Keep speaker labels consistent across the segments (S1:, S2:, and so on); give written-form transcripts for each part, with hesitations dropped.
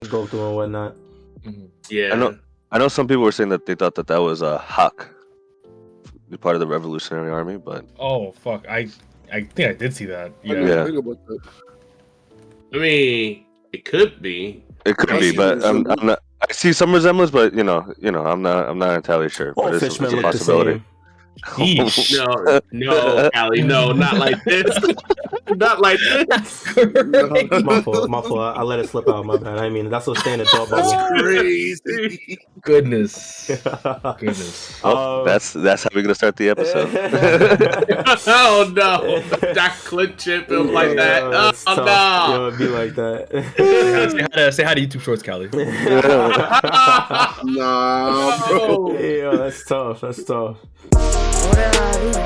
S1: go through and whatnot.
S2: Yeah.
S3: I know some people were saying that they thought that was a Hawk, part of the Revolutionary Army, but
S4: oh fuck, I think I did see that.
S5: I didn't
S3: Yeah.
S5: think about that.
S2: I mean, it could be.
S3: it could
S5: I
S3: be.
S5: see
S3: But
S5: the
S3: I'm
S5: symbol.
S3: not. I see some resemblance, but I'm not entirely sure.
S1: All
S3: But it's
S1: fishmen
S3: a
S1: look the
S3: possibility.
S1: same.
S4: Yeesh.
S2: No, Callie, no, not like this. Not like this.
S1: My fault. I let it slip out. My bad. I mean, that's what staying in the thought
S5: That's
S1: bubble.
S5: crazy.
S4: Goodness.
S3: Well, that's how we're gonna start the episode.
S2: Oh no, Jack Clint chip him like that. Oh
S1: it's tough.
S2: no.
S1: It'd be like that.
S4: Say hi to YouTube Shorts, Callie.
S5: Nah, bro.
S1: Yeah, that's tough. That's tough.
S6: 俺はルフ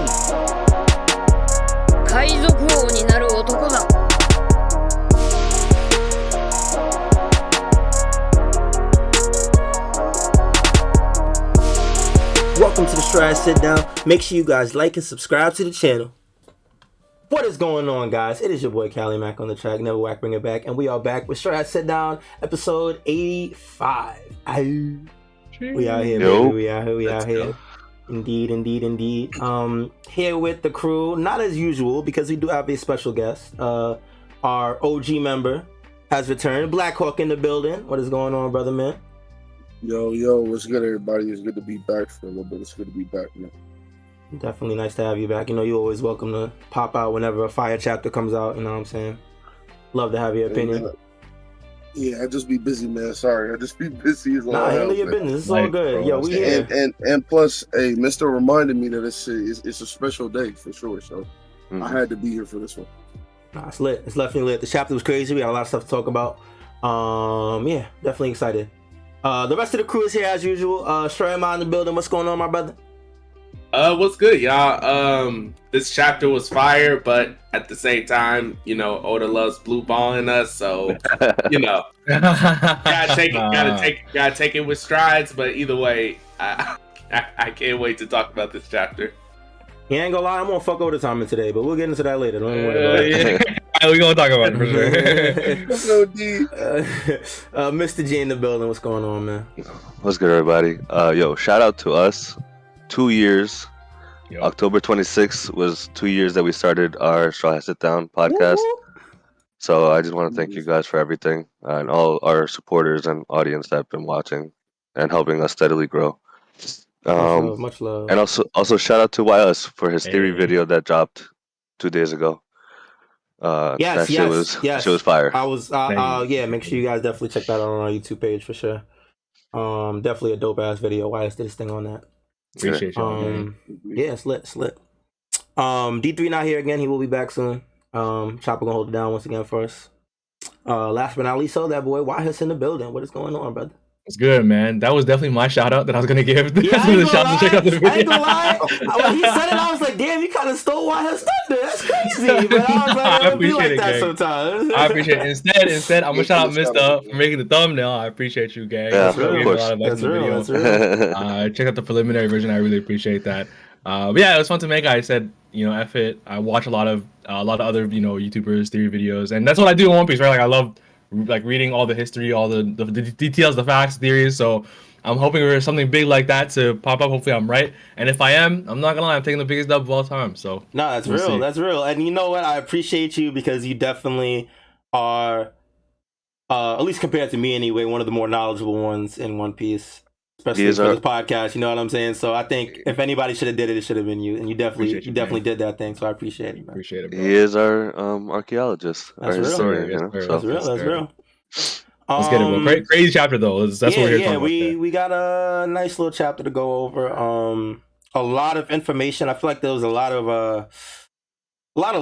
S6: ィ海賊王になる男だ
S1: Welcome to the Strawhat Sitdown. Make sure you guys like and subscribe to the channel. What is going on, guys? It is your boy Callie Mac on the track. Never whack, bring it back, and we are back with Strawhat Sitdown, episode 85. We out here,
S3: Yo.
S1: baby. We out here. Indeed. Here with the crew, not as usual because we do have a special guest. Our OG member has returned. BlackHawk in the building. What is going on, brother man?
S5: Yo, what's good, everybody? It's good to be back for a little bit. It's good to be back, man.
S1: Definitely nice to have you back. You know, you're always welcome to pop out whenever a fire chapter comes out. You know what I'm saying? Love to have your opinion.
S5: Yeah, I just be busy, man. Sorry, I just be busy.
S1: Nah, handle your business. It's all good. Yo, we here.
S5: And plus, hey, Mister reminded me that it's a special day for sure. So I had to be here for this one.
S1: Nah, it's lit. It's definitely lit. The chapter was crazy. We got a lot of stuff to talk about. Yeah, definitely excited. The rest of the crew is here as usual. Strawhat in the building. What's going on, my brother?
S2: What's good, y'all? This chapter was fire, but at the same time, you know, Oda loves blue balling us, so you know, gotta take it with strides. But either way, I can't wait to talk about this chapter.
S1: You ain't gonna lie, I'm gonna fuck overtime today, but we'll get into that later. Don't worry about it.
S4: We're gonna talk about it for sure.
S1: Mr. G in the building. What's going on, man?
S3: What's good, everybody? Yo, shout out to us. 2 years.
S4: Yo.
S3: October 26th was 2 years that we started our Strawhat Sitdown podcast. So I just want to thank you guys for everything and all our supporters and audience that have been watching and helping us steadily grow.
S1: Much love.
S3: And also shout out to YHuss for his theory video that dropped 2 days ago. That shit was fire.
S1: I was yeah, make sure you guys definitely check that out on our YouTube page for sure. Definitely a dope ass video. YHuss did his thing on that.
S4: Appreciate y'all.
S1: Yeah, it's lit. D3 not here again. He will be back soon. Chopper gonna hold it down once again for us. Last but not least, so that boy YHuss in the building. What is going on, brother?
S4: It's good, man. That was definitely my shout out that I was gonna give.
S1: Yeah, I ain't gonna lie.
S4: Check out the video.
S1: I ain't gonna lie. When he said it, I was like, damn, you kind of stole YHuss thunder. That's crazy. But I was like,
S4: I
S1: it'll be like
S4: appreciate it,
S1: that
S4: gang.
S1: sometimes.
S4: I appreciate it. Instead, I'm gonna shout out Mister for making the thumbnail. I appreciate you, gang.
S3: Yeah,
S1: That's real.
S3: of course.
S1: That's real.
S4: Check out the preliminary version. I really appreciate that. But yeah, it was fun to make. I said, you know, F it. I watch a lot of other, you know, YouTubers, theory videos, and that's what I do in One Piece, right? Like I love like reading all the history, all the details, the facts, theories. So I'm hoping for something big like that to pop up. Hopefully I'm right. And if I am, I'm not gonna lie, I'm taking the biggest dub of all time. So
S1: No, that's
S4: we'll
S1: real.
S4: see.
S1: That's real. And you know what? I appreciate you because you definitely are, at least compared to me anyway, one of the more knowledgeable ones in One Piece, especially for this podcast. You know what I'm saying? So I think if anybody should have did it, it should have been you. And you definitely did that thing. So I appreciate it, man.
S4: Appreciate it, bro.
S3: He is our archaeologist,
S1: That's
S3: our
S1: real.
S3: historian.
S4: Yes,
S3: You know?
S4: sir.
S3: So.
S1: That's real.
S4: Let's get it, bro. Crazy chapter though. That's what we're here talking about.
S1: We got a nice little chapter to go over. A lot of information. I feel like there was a lot of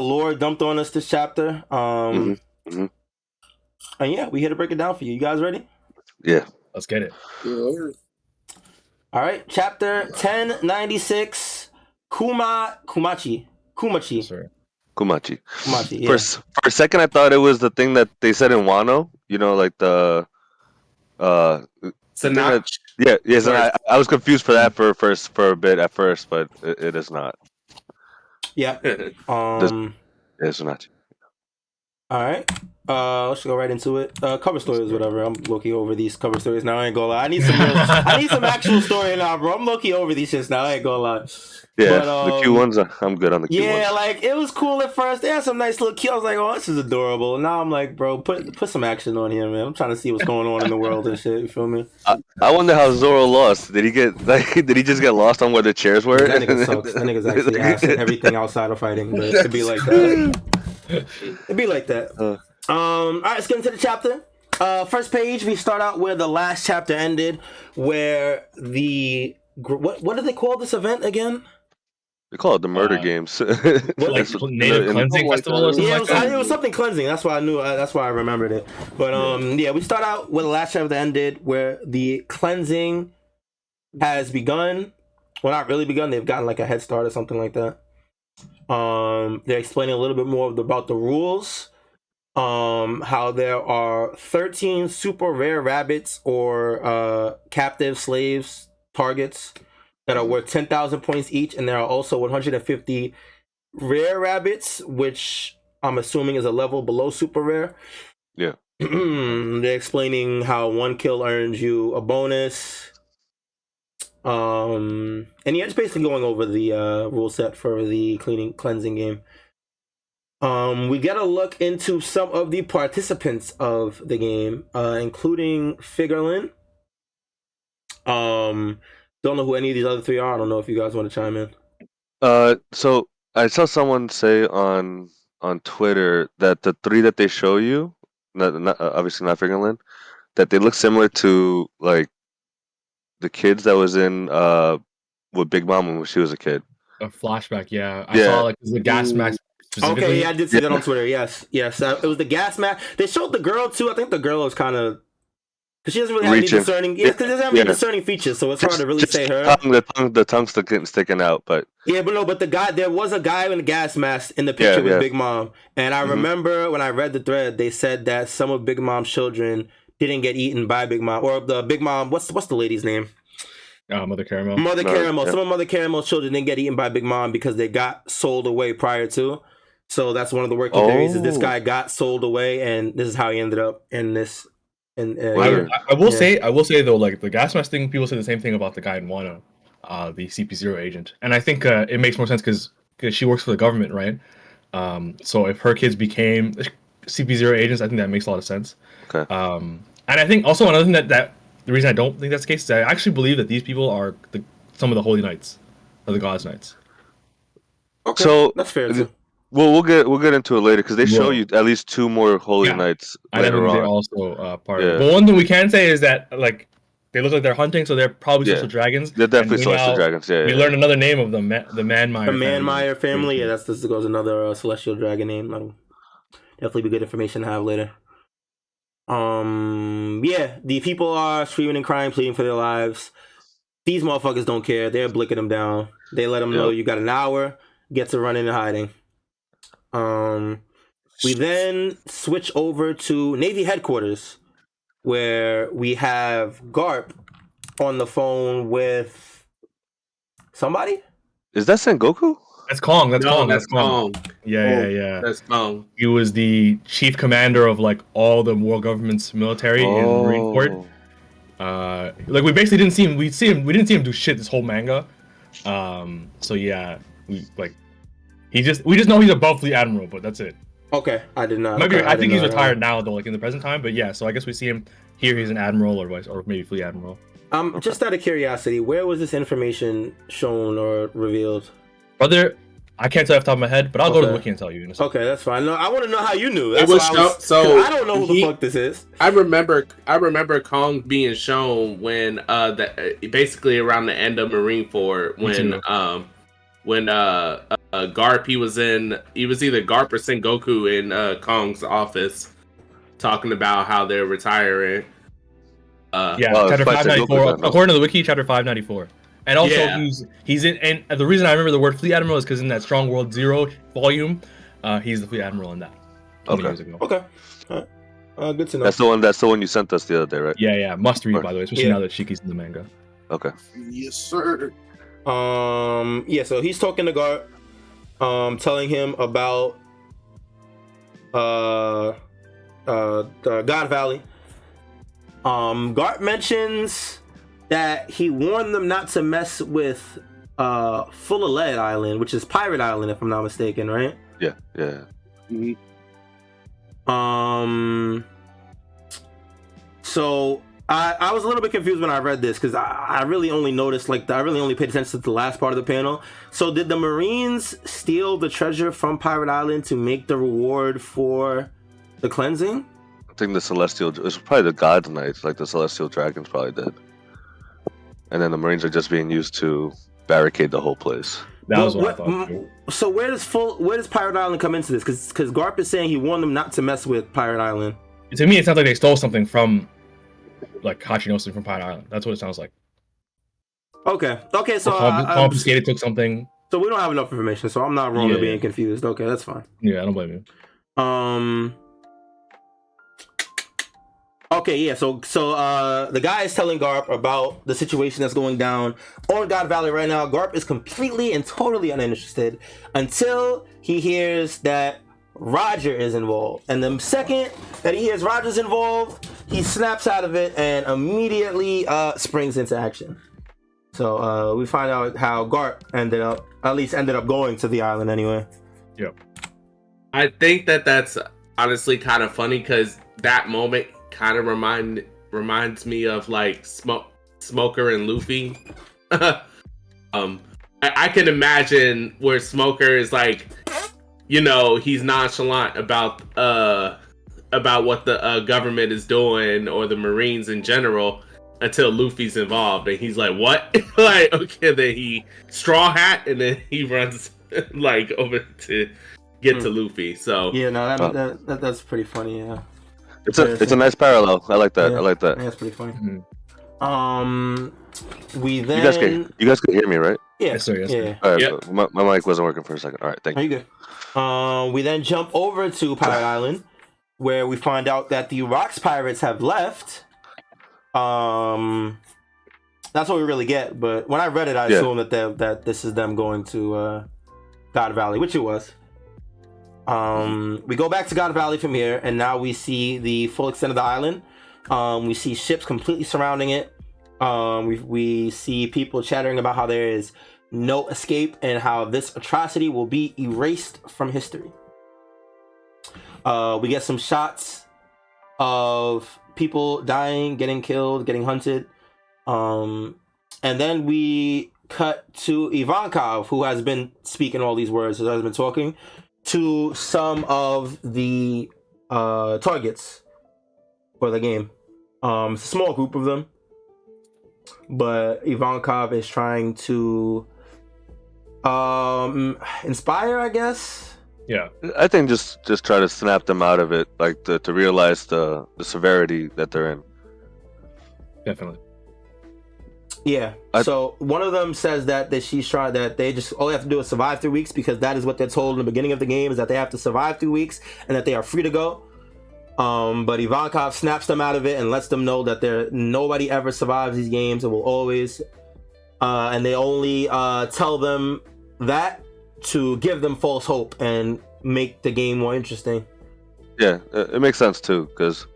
S1: lore dumped on us this chapter. And yeah, we here to break it down for you. You guys ready?
S3: Yeah.
S4: Let's get it.
S5: Yeah.
S1: All right, chapter 1096. Kumachi.
S4: Yes, sir.
S3: Kumachi.
S1: Yeah.
S3: For a second, I thought it was the thing that they said in Wano. You know, like the
S2: Sanach.
S3: Yes. And I was confused for that for a bit at first, but it is not.
S1: Yeah.
S3: It's not.
S1: All right. Let's go right into it. Cover stories, whatever. I'm low-key over these cover stories now. I ain't gonna lie. I need some actual story now, bro. I'm low-key over these shits now. I ain't gonna lie.
S3: Yeah, the Q ones. I'm good on the Q ones.
S1: Yeah, like it was cool at first. They had some nice little Q. I was like, oh, this is adorable. Now I'm like, bro, put some action on here, man. I'm trying to see what's going on in the world and shit. You feel me?
S3: I wonder how Zoro lost. Did he just get lost on where the chairs were?
S1: That nigga sucks. That nigga's actually ass at everything outside of fighting, but it'd be like that. It'd be like that. All right, let's get into the chapter. First page, we start out where the last chapter ended, where the what do they call this event again?
S3: They call it the murder games.
S4: Like native cleansing festival or something like that?
S1: It was something cleansing. That's why I knew. That's why I remembered it. But yeah, we start out where the last chapter ended, where the cleansing has begun. Well, not really begun. They've gotten like a head start or something like that. They're explaining a little bit more about the rules. How there are 13 super rare rabbits or captive slaves targets that are worth 10,000 points each, and there are also 150 rare rabbits, which I'm assuming is a level below super rare.
S3: Yeah.
S1: They're explaining how one kill earns you a bonus. And yeah, it's basically going over the rule set for the cleansing game. We get a look into some of the participants of the game, including Figurlin. Don't know who any of these other three are. I don't know if you guys want to chime in.
S3: So I saw someone say on Twitter that the three that they show you, obviously not Figurlin, that they look similar to like the kids that was in with Big Mom when she was a kid.
S4: A flashback, yeah. I saw like the gas mask.
S1: Okay, yeah, I did see that on Twitter. Yes. It was the gas mask. They showed the girl too. I think the girl was kind of because she doesn't really have any discerning. Yeah, because doesn't have any discerning features, so it's hard to really say her.
S3: The tongue's sticking out, but
S1: yeah, but the guy, there was a guy in a gas mask in the picture with Big Mom, and I remember when I read the thread, they said that some of Big Mom's children didn't get eaten by Big Mom, or the Big Mom. What's the lady's name?
S4: Mother Caramel.
S1: Mother Caramel. Some of Mother Caramel's children didn't get eaten by Big Mom because they got sold away prior to. So that's one of the working theories is this guy got sold away, and this is how he ended up in this.
S4: I will say though, like the gas mask thing, people say the same thing about the guy in Wano, the CP0 agent, and I think it makes more sense because she works for the government, right? So if her kids became CP0 agents, I think that makes a lot of sense.
S3: Okay.
S4: And I think also another thing that the reason I don't think that's the case is I actually believe that these people are some of the holy knights, or the gods knights.
S1: Okay,
S3: so
S1: that's fair too.
S3: Well, we'll get into it later because they show you at least two more holy knights.
S4: I think they're also part of it. But one thing we can say is that like they look like they're hunting, so they're probably celestial dragons.
S3: They're definitely celestial dragons. Yeah,
S4: we learned another name of them, the Manmeyer.
S1: The Manmeyer family. Yeah, this goes another celestial dragon name. That'll definitely be good information to have later. Yeah, the people are screaming and crying, pleading for their lives. These motherfuckers don't care. They're blicking them down. They let them know you got an hour. Get to running and hiding. We then switch over to Navy headquarters, where we have Garp on the phone with somebody.
S3: Is that Sengoku?
S4: That's Kong. That's Kong.
S2: That's Kong.
S4: Yeah.
S2: That's Kong.
S4: He was the chief commander of like all the world government's military in Marine Corps. Like we basically didn't see him. We didn't see him do shit this whole manga. So yeah, we just know he's above fleet admiral, but that's it.
S1: Okay, I did not.
S4: Maybe I think he's retired now though, like in the present time. But yeah, so I guess we see him here. He's an admiral or maybe fleet admiral.
S1: Just out of curiosity, where was this information shown or revealed?
S4: Brother, I can't tell off the top of my head, but I'll go to the wiki and tell you.
S1: Okay, that's fine. No, I want to know how you knew.
S2: That's
S1: I don't know who the fuck this is.
S2: I remember Kong being shown when basically around the end of Marineford when Garp he was either Garp or Sengoku in Kong's office talking about how they're retiring.
S4: Chapter 594. According to the wiki, chapter 594. And also he's in, and the reason I remember the word fleet admiral is because in that Strong World 0 volume, he's the fleet admiral in that. Years ago.
S1: Okay. All right. Good to know.
S3: That's the one you sent us the other day, right?
S4: Yeah. Must read, by the way, especially now that Shiki's in the manga.
S3: Okay.
S5: Yes, sir.
S1: So he's talking to Garp, telling him about God Valley. Garp mentions that he warned them not to mess with Full of Lead Island, which is Pirate Island, if I'm not mistaken, right?
S3: Yeah.
S5: Mhm.
S1: So I was a little bit confused when I read this because I really only noticed, I really only paid attention to the last part of the panel. So did the Marines steal the treasure from Pirate Island to make the reward for the cleansing?
S3: I think the Celestial, it was probably the God's Knights, like the Celestial Dragons probably did. And then the Marines are just being used to barricade the whole place.
S4: That was what I thought too.
S1: So where does Pirate Island come into this? Because Garp is saying he warned them not to mess with Pirate Island.
S4: To me, it sounds like they stole something from, like, Hachinosu from Pirate Island. That's what it sounds like.
S1: Okay, so
S4: confiscated, took something.
S1: So we don't have enough information, so I'm not wrong in being confused. Okay, that's fine.
S4: Yeah, I don't blame you.
S1: Okay, yeah. So the guy is telling Garp about the situation that's going down on God Valley right now. Garp is completely and totally uninterested until he hears that Roger is involved. And the second that he hears Roger's involved, he snaps out of it and immediately springs into action. So we find out how Garp ended up going to the island anyway.
S4: Yep.
S2: I think that's honestly kind of funny because that moment kind of reminds me of like Smoker and Luffy. I can imagine where Smoker is like, he's nonchalant about what the government is doing or the Marines in general until Luffy's involved and he's like, what? Like, okay, then he Straw Hat and then he runs like over to get to Luffy. So
S1: yeah, no, that's pretty funny. Yeah.
S3: It's a nice parallel. I like that.
S1: Yeah,
S3: I like that.
S1: That's pretty funny.
S3: Mm-hmm.
S1: We then
S3: you guys can hear me, right?
S1: Yeah.
S4: Yes, sir. Yes, sir.
S1: Yeah.
S3: All right, my mic wasn't working for a second. All right, thank you.
S1: Are you good? We then jump over to Pirate Island, where we find out that the Rocks pirates have left. That's what we really get. But when I read it, I assumed that this is them going to God Valley, which it was. We go back to God Valley from here, and now we see the full extent of the island. We see ships completely surrounding it. We see people chattering about how there is no escape and how this atrocity will be erased from history. We get some shots of people dying, getting killed, getting hunted. And then we cut to Ivankov, who has been speaking all these words, who has been talking to some of the targets for the game. It's a small group of them, but Ivankov is trying to inspire, I guess.
S4: Yeah,
S3: I think just try to snap them out of it, like to realize the severity that they're in.
S4: Definitely.
S1: Yeah. So one of them says that she's trying, that they just all they have to do is survive 3 weeks, because that is what they're told in the beginning of the game, is that they have to survive 3 weeks and that they are free to go. But Ivankov snaps them out of it and lets them know that nobody ever survives these games and will always. And they only tell them that to give them false hope and make the game more interesting.
S3: Yeah, it makes sense too, because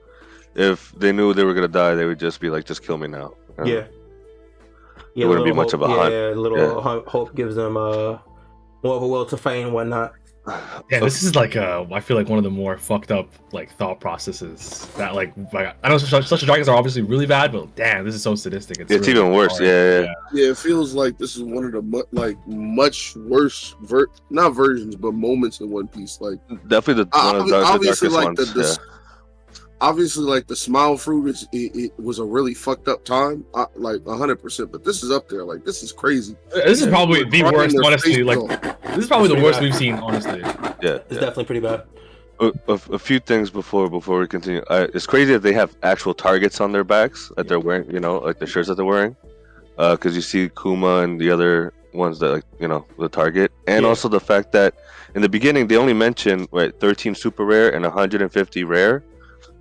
S3: if they knew they were gonna die, they would just be like, "Just kill me now."
S1: Yeah.
S3: It wouldn't be much of a hunt.
S1: Yeah, a little hope gives them more of a will to fight and whatnot.
S4: Yeah, this is like I feel like one of the more fucked up like thought processes that like I know such dragons are obviously really bad, but damn, this is so sadistic. It's really
S3: even worse. Yeah.
S5: It feels like this is one of the much worse not versions, but moments in One Piece. Like
S3: definitely one of the
S5: obviously like
S3: ones.
S5: Obviously, like the smile fruit it was a really fucked up time, like 100%. But this is up there. Like this is crazy.
S4: This is probably the worst, honestly. Like this is probably the worst we've seen, honestly.
S3: Yeah,
S1: it's definitely pretty bad.
S3: A few things before we continue. It's crazy that they have actual targets on their backs that they're wearing. Like the shirts that they're wearing. Because you see Kuma and the other ones that the target, and also the fact that in the beginning they only mentioned 13 super rare and 150 rare.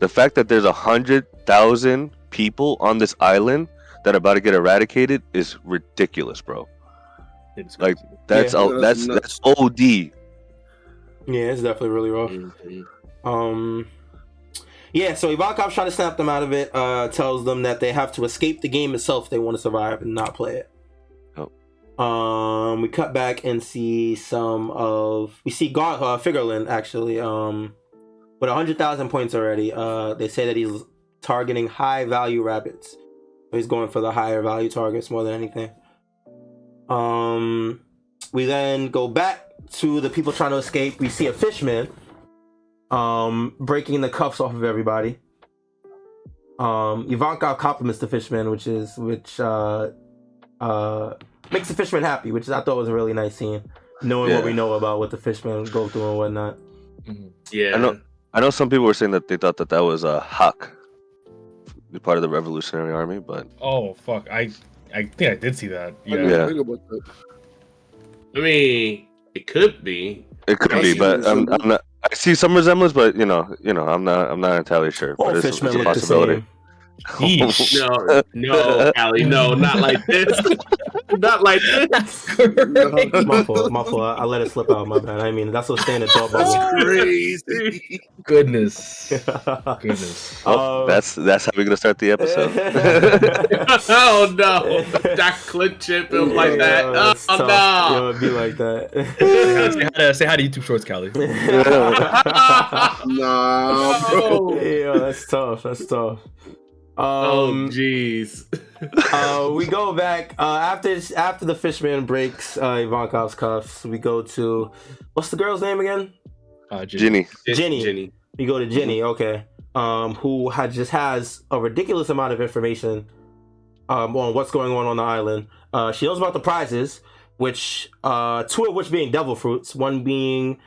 S3: The fact that there's 100,000 people on this island that are about to get eradicated is ridiculous, bro. Like that's OD.
S1: Yeah, it's definitely really rough. Yeah, so Ivankov's trying to snap them out of it, tells them that they have to escape the game itself if they want to survive and not play it. We cut back and see Figurlin actually, with 100,000 points already. They say that he's targeting high value rabbits. So he's going for the higher value targets more than anything. We then go back to the people trying to escape. We see a fishman breaking the cuffs off of everybody. Ivankov compliments the fishman, which makes the fishman happy, which I thought was a really nice scene, knowing what we know about what the fishmen go through and whatnot.
S2: Yeah,
S3: I know some people were saying that they thought that was a Hawk, part of the Revolutionary Army, but
S4: fuck, I think I did see that.
S3: Yeah.
S2: I mean, it could be.
S3: It could be, but I'm not. I see some resemblance, but I'm not entirely sure.
S1: All
S3: but it's
S1: fishmen
S3: a
S1: look the
S3: possibility.
S2: No, Callie, no, not like this. Not like this.
S1: My fault. I let it slip out. My bad. I mean, that's a standard thought bubble.
S5: Crazy.
S4: Goodness.
S3: That's how we're gonna start the episode.
S2: Oh no! That clip chip him like that. Oh no!
S1: It'd be like that.
S4: Say hi to YouTube Shorts, Callie.
S5: Nah, bro.
S1: Yeah, that's tough.
S2: Oh jeez.
S1: We go back after the fishman breaks Ivankov's cuffs. We go to what's the girl's name again?
S3: Ginny.
S1: We go to Ginny. Okay. Who has a ridiculous amount of information on what's going on the island. She knows about the prizes, which two of which being devil fruits, one being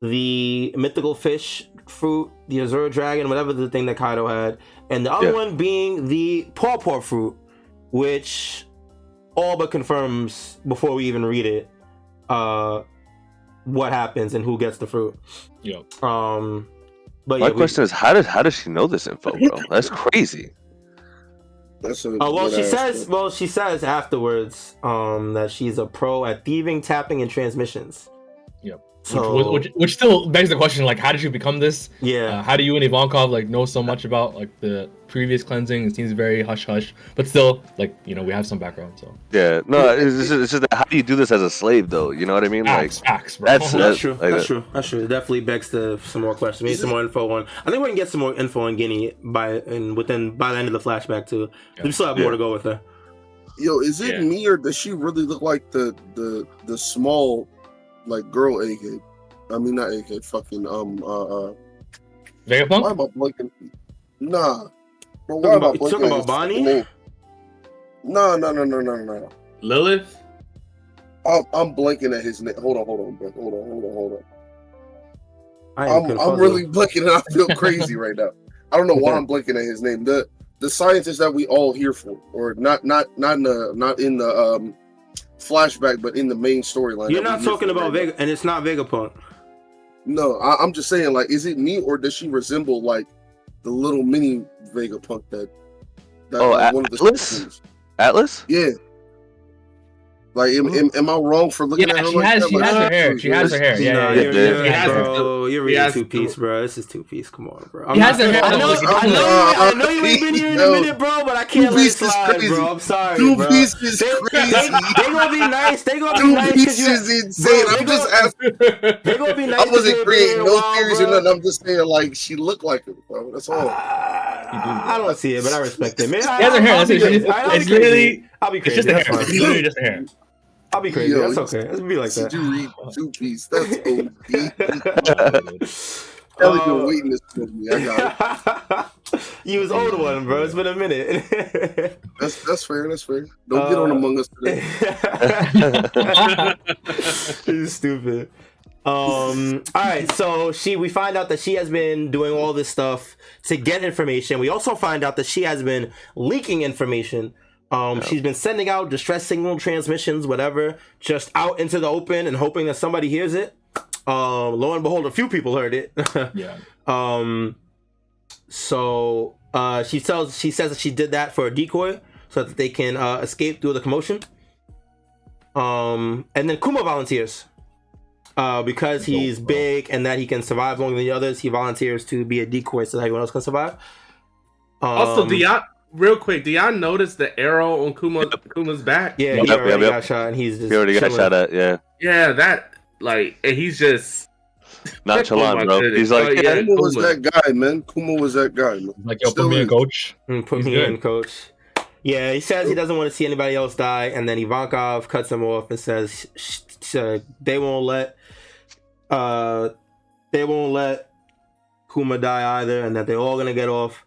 S1: the mythical fish fruit, the Azure dragon, whatever the thing that Kaido had, and the other one being the pawpaw fruit, which all but confirms before we even read it what happens and who gets the fruit. But
S3: my question is, how does she know this info, bro? That's crazy.
S1: She says afterwards that she's a pro at thieving, tapping, and transmissions. So,
S4: which still begs the question, like, how did you become this?
S1: Yeah.
S4: How do you and Ivankov know so much about the previous cleansing? It seems very hush hush, but still, we have some background. So
S3: yeah, no, it's just that how do you do this as a slave, though? You know what I mean?
S4: Facts, bro.
S1: That's true. That's true. It definitely begs some more questions. We need some more info on. I think we can get some more info on Guinea by the end of the flashback too. We still have more to go with her.
S5: Yo, is it me or does she really look like the small girl AK? I mean not AK, fucking
S4: Vegapunk?
S5: Why am I blanking? Nah. Bro, why am I blanking?
S1: Talking about Bonnie?
S5: No.
S2: Lilith?
S5: I'm blanking at his name. Hold on, bro. Hold on. I'm really blanking and I feel crazy right now. I don't know why I'm blanking at his name. The scientist that we all here for, or not in the flashback, but in the main storyline.
S1: You're not talking about Vega, and it's not Vegapunk.
S5: No, I'm just saying, is it me or does she resemble the little mini Vegapunk that one of the
S3: Atlas? Atlas?
S5: Yeah. Am I wrong for looking at her?
S4: She has her hair. She has her hair. Yeah.
S1: Bro, you're reading Two Piece, bro. This is Two Piece. Come on, bro.
S4: He has her hair.
S1: I know you ain't been here in a minute, bro, but I can't let it slide, bro. I'm sorry,
S5: bro.
S1: Two
S5: Piece is crazy.
S1: They gonna be nice. Two Piece
S5: is insane. I'm just asking.
S1: They gonna be nice.
S5: I wasn't creating no theories or nothing. I'm just saying, she looked like it, bro. That's all.
S1: I don't see it, but I respect it, man.
S4: He has her hair. It's literally.
S1: I'll be crazy.
S4: It's just a hair. It's literally just a hair.
S1: I'll be crazy. That's okay. Let's be like that.
S5: Did you read Two Piece? That's OD. Kelly been waiting this for me. I got it.
S1: You was old one, bro. It's been a minute.
S5: That's fair. Don't get on Among Us today.
S1: You're stupid. All right, so we find out that she has been doing all this stuff to get information. We also find out that she has been leaking information. She's been sending out distress signal transmissions, whatever, just out into the open and hoping that somebody hears it. Lo and behold, a few people heard it.
S4: Yeah.
S1: So she says that she did that for a decoy so that they can escape through the commotion. And then Kuma volunteers. Because he's big and that he can survive longer than the others, he volunteers to be a decoy so that everyone else can survive.
S2: Also, do y'all notice the arrow on Kuma's back?
S1: Yeah, he already got shot, and he's just
S3: he already got shot at. Yeah.
S2: Yeah, that and he's just
S3: nonchalant, bro. He's like,
S5: Kuma was that guy, man. Kuma was that guy, man.
S4: Like, yo, put me in, coach.
S1: Put me in, coach. Yeah, he says he doesn't want to see anybody else die, and then Ivankov cuts him off and says they won't let Kuma die either, and that they're all gonna get off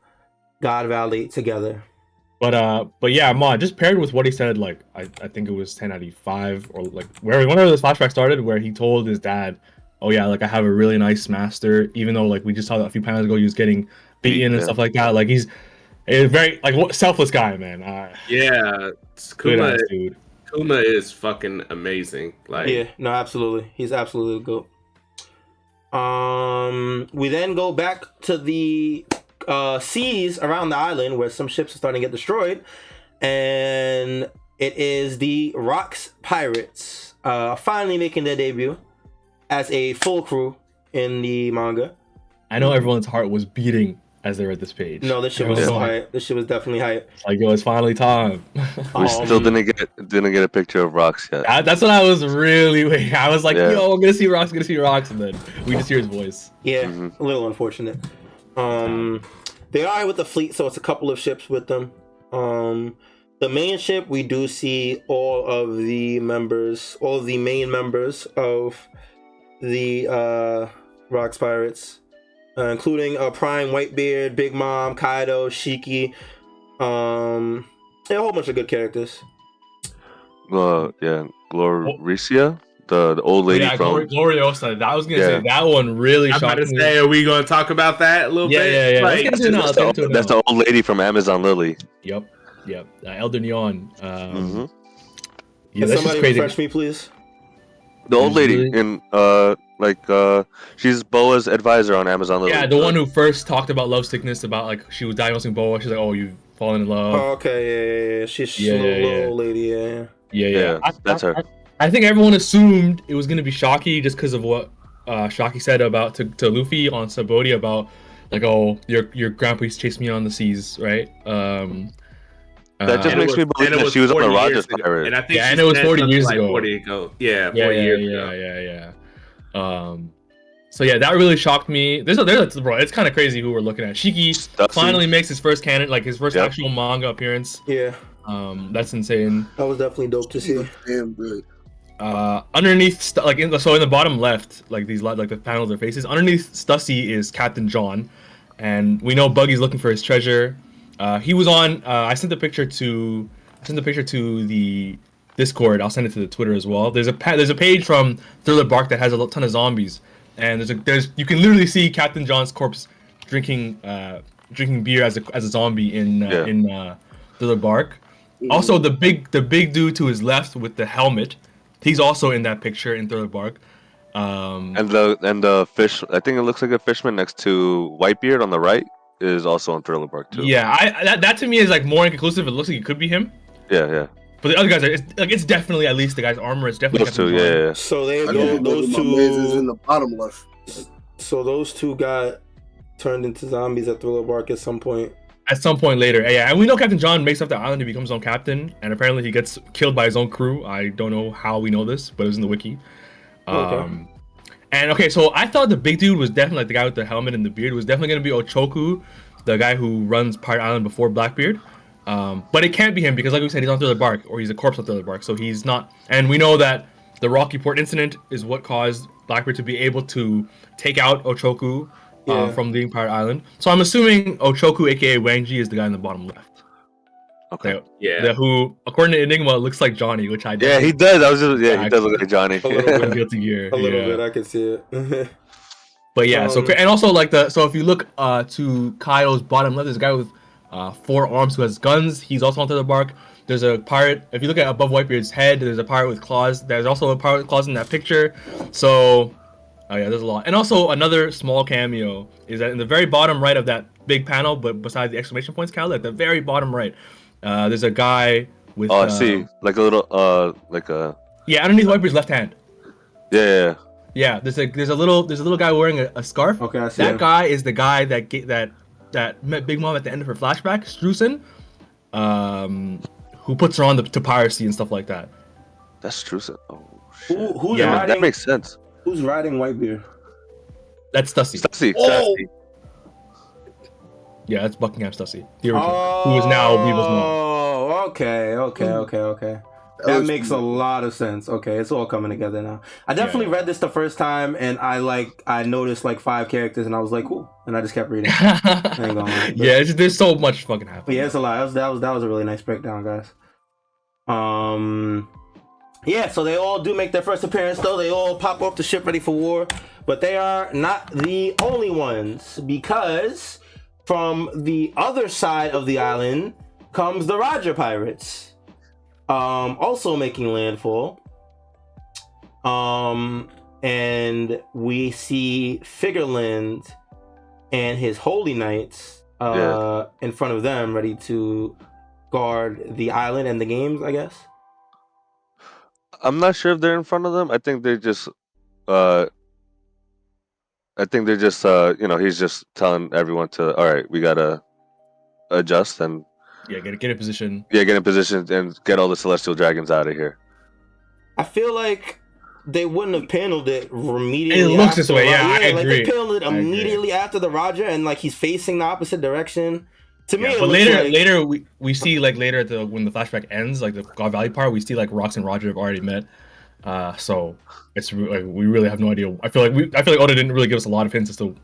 S1: God Valley together.
S4: But yeah, Mon, just paired with what he said, like I think it was 1095 or like whenever this flashback started, where he told his dad, "Oh yeah, like I have a really nice master," even though like we just saw that a few panels ago he was getting beaten and stuff like that. Like he's a very selfless guy, man.
S2: Yeah, Kuma, dude. Kuma is fucking amazing. Like,
S1: yeah, no, absolutely, he's absolutely good. We then go back to the seas around the island where some ships are starting to get destroyed, and it is the Rocks Pirates finally making their debut as a full crew in the manga.
S4: I know everyone's heart was beating as they read this page.
S1: No, this shit was so hype. This shit was definitely hype.
S4: Like, yo, it's finally time.
S3: We still didn't get a picture of Rocks yet.
S4: That's what I was really waiting. I was like, yo, I'm gonna see Rocks, and then we just hear his voice.
S1: Yeah, a little unfortunate. They are with the fleet, so it's a couple of ships with them. The main ship, we do see all of the main members of the Rocks Pirates, including Prime, Whitebeard, Big Mom, Kaido, Shiki, a whole bunch of good characters.
S3: Gloricia, the old lady from
S4: Gloriosa. I was gonna say that one really shocked me. I'm about to
S2: say, are we gonna talk about that a little bit?
S4: Yeah.
S3: Like, that's the old lady from Amazon Lily.
S4: Yep. Elder Neon.
S1: Yeah, somebody refresh me, please.
S3: The old lady in she's Boa's advisor on Amazon Lily.
S4: Yeah, the one who first talked about love sickness, about like she was diagnosing Boa. She's like, "Oh, you've fallen in love."
S1: Oh, okay, yeah. She's a old lady.
S3: Yeah. That's her.
S4: I think everyone assumed it was gonna be Shocky just because of what Shocky said about to Luffy on Sabaody about like, "Oh, your grandpa chased me on the seas," right?
S3: That just makes me believe that she was on the Rogers pirate.
S2: And I think
S4: and it was 40 years ago.
S2: 40 ago. Yeah, 40 years ago.
S4: So yeah, that really shocked me. Bro, it's kind of crazy who we're looking at. Shiki finally makes his first canon, like his first actual manga appearance.
S1: Yeah.
S4: That's insane.
S1: That was definitely dope to see.
S5: Damn good.
S4: Underneath, in the bottom left, like these, like the panels of their faces. Underneath Stussy is Captain John, and we know Buggy's looking for his treasure. He was on. I sent the picture to the Discord. I'll send it to the Twitter as well. There's a page from Thriller Bark that has a ton of zombies, and you can literally see Captain John's corpse drinking beer as a zombie in Thriller Bark. Also, the big dude to his left with the helmet, he's also in that picture in Thriller Bark.
S3: And the fish, I think it looks like a fisherman next to Whitebeard on the right, is also on Thriller Bark too.
S4: Yeah, that to me is like more inconclusive. It looks like it could be him.
S3: Yeah.
S4: But the other guys it's definitely, at least the guy's armor is definitely
S3: those two. Yeah.
S1: So those two
S5: is in the bottom left.
S1: So those two got turned into zombies at Thriller Bark at some point.
S4: At some point later, yeah. And we know Captain John makes up the island. He becomes his own captain, and apparently he gets killed by his own crew. I don't know how we know this, but it was in the wiki. Okay. And okay, so I thought the big dude was definitely, like the guy with the helmet and the beard, was definitely going to be Ochoku, the guy who runs Pirate Island before Blackbeard. But it can't be him because, like we said, he's on Thriller Bark, or he's a corpse on Thriller Bark, so he's not. And we know that the Rocky Port incident is what caused Blackbeard to be able to take out Ochoku from leaving Pirate Island. So I'm assuming Ochoku, aka Wang Ji, is the guy in the bottom left.
S3: Okay.
S4: Who, according to Enigma, looks like Johnny, which I
S3: yeah, he does. He does look like Johnny.
S1: A little bit, I can see it.
S4: But yeah, and also so if you look to Kaido's bottom left, there's a guy with 4 arms who has guns. He's also on Thriller Bark. There's a pirate. If you look at above Whitebeard's head, there's a pirate with claws. There's also a pirate with claws in that picture. So, there's a lot. And also another small cameo is that in the very bottom right of that big panel, but beside the exclamation points, Cal, at the very bottom right, there's a guy with.
S3: Oh, I see. Like a little,
S4: Yeah, underneath Whitebeard's left hand.
S3: Yeah.
S4: Yeah, there's a little guy wearing a scarf.
S1: Okay, I see
S4: that
S1: him.
S4: guy is the guy that met Big Mom at the end of her flashback, Streusen, who puts her on to piracy and stuff like that.
S3: That's Streusen. Oh shit.
S1: Who's
S4: Yeah,
S1: riding,
S3: that makes sense.
S1: Who's riding Whitebeard?
S4: That's Stussy.
S3: Stussy.
S5: Oh!
S3: Stussy.
S4: Yeah, that's Buckingham Stussy, the original, who is now Weevil's mom.
S1: Oh, okay. That makes a lot of sense. Okay, it's all coming together now. I definitely read this the first time, and I noticed like 5 characters, and I was like, cool, and I just kept reading.
S4: There's so much fucking happening.
S1: Yeah, it's a lot. That was a really nice breakdown, guys. Yeah, so they all do make their first appearance, though. They all pop off the ship ready for war, but they are not the only ones, because from the other side of the island comes the Roger Pirates. Also making landfall. And we see Figureland and his Holy Knights in front of them, ready to guard the island and the games, I guess.
S3: I'm not sure if they're in front of them. I think they're just he's just telling everyone to, all right, we gotta adjust and
S4: get in position.
S3: Yeah, get in position and get all the celestial dragons out of here.
S1: I feel like they wouldn't have paneled it immediately.
S4: It looks this way, I agree.
S1: Like they paneled it immediately after the Roger, and like he's facing the opposite direction. To me,
S4: but later we see like later when the flashback ends, like the God Valley part, we see like Rox and Roger have already met. So it's like we really have no idea. I feel like Oda didn't really give us a lot of hints as to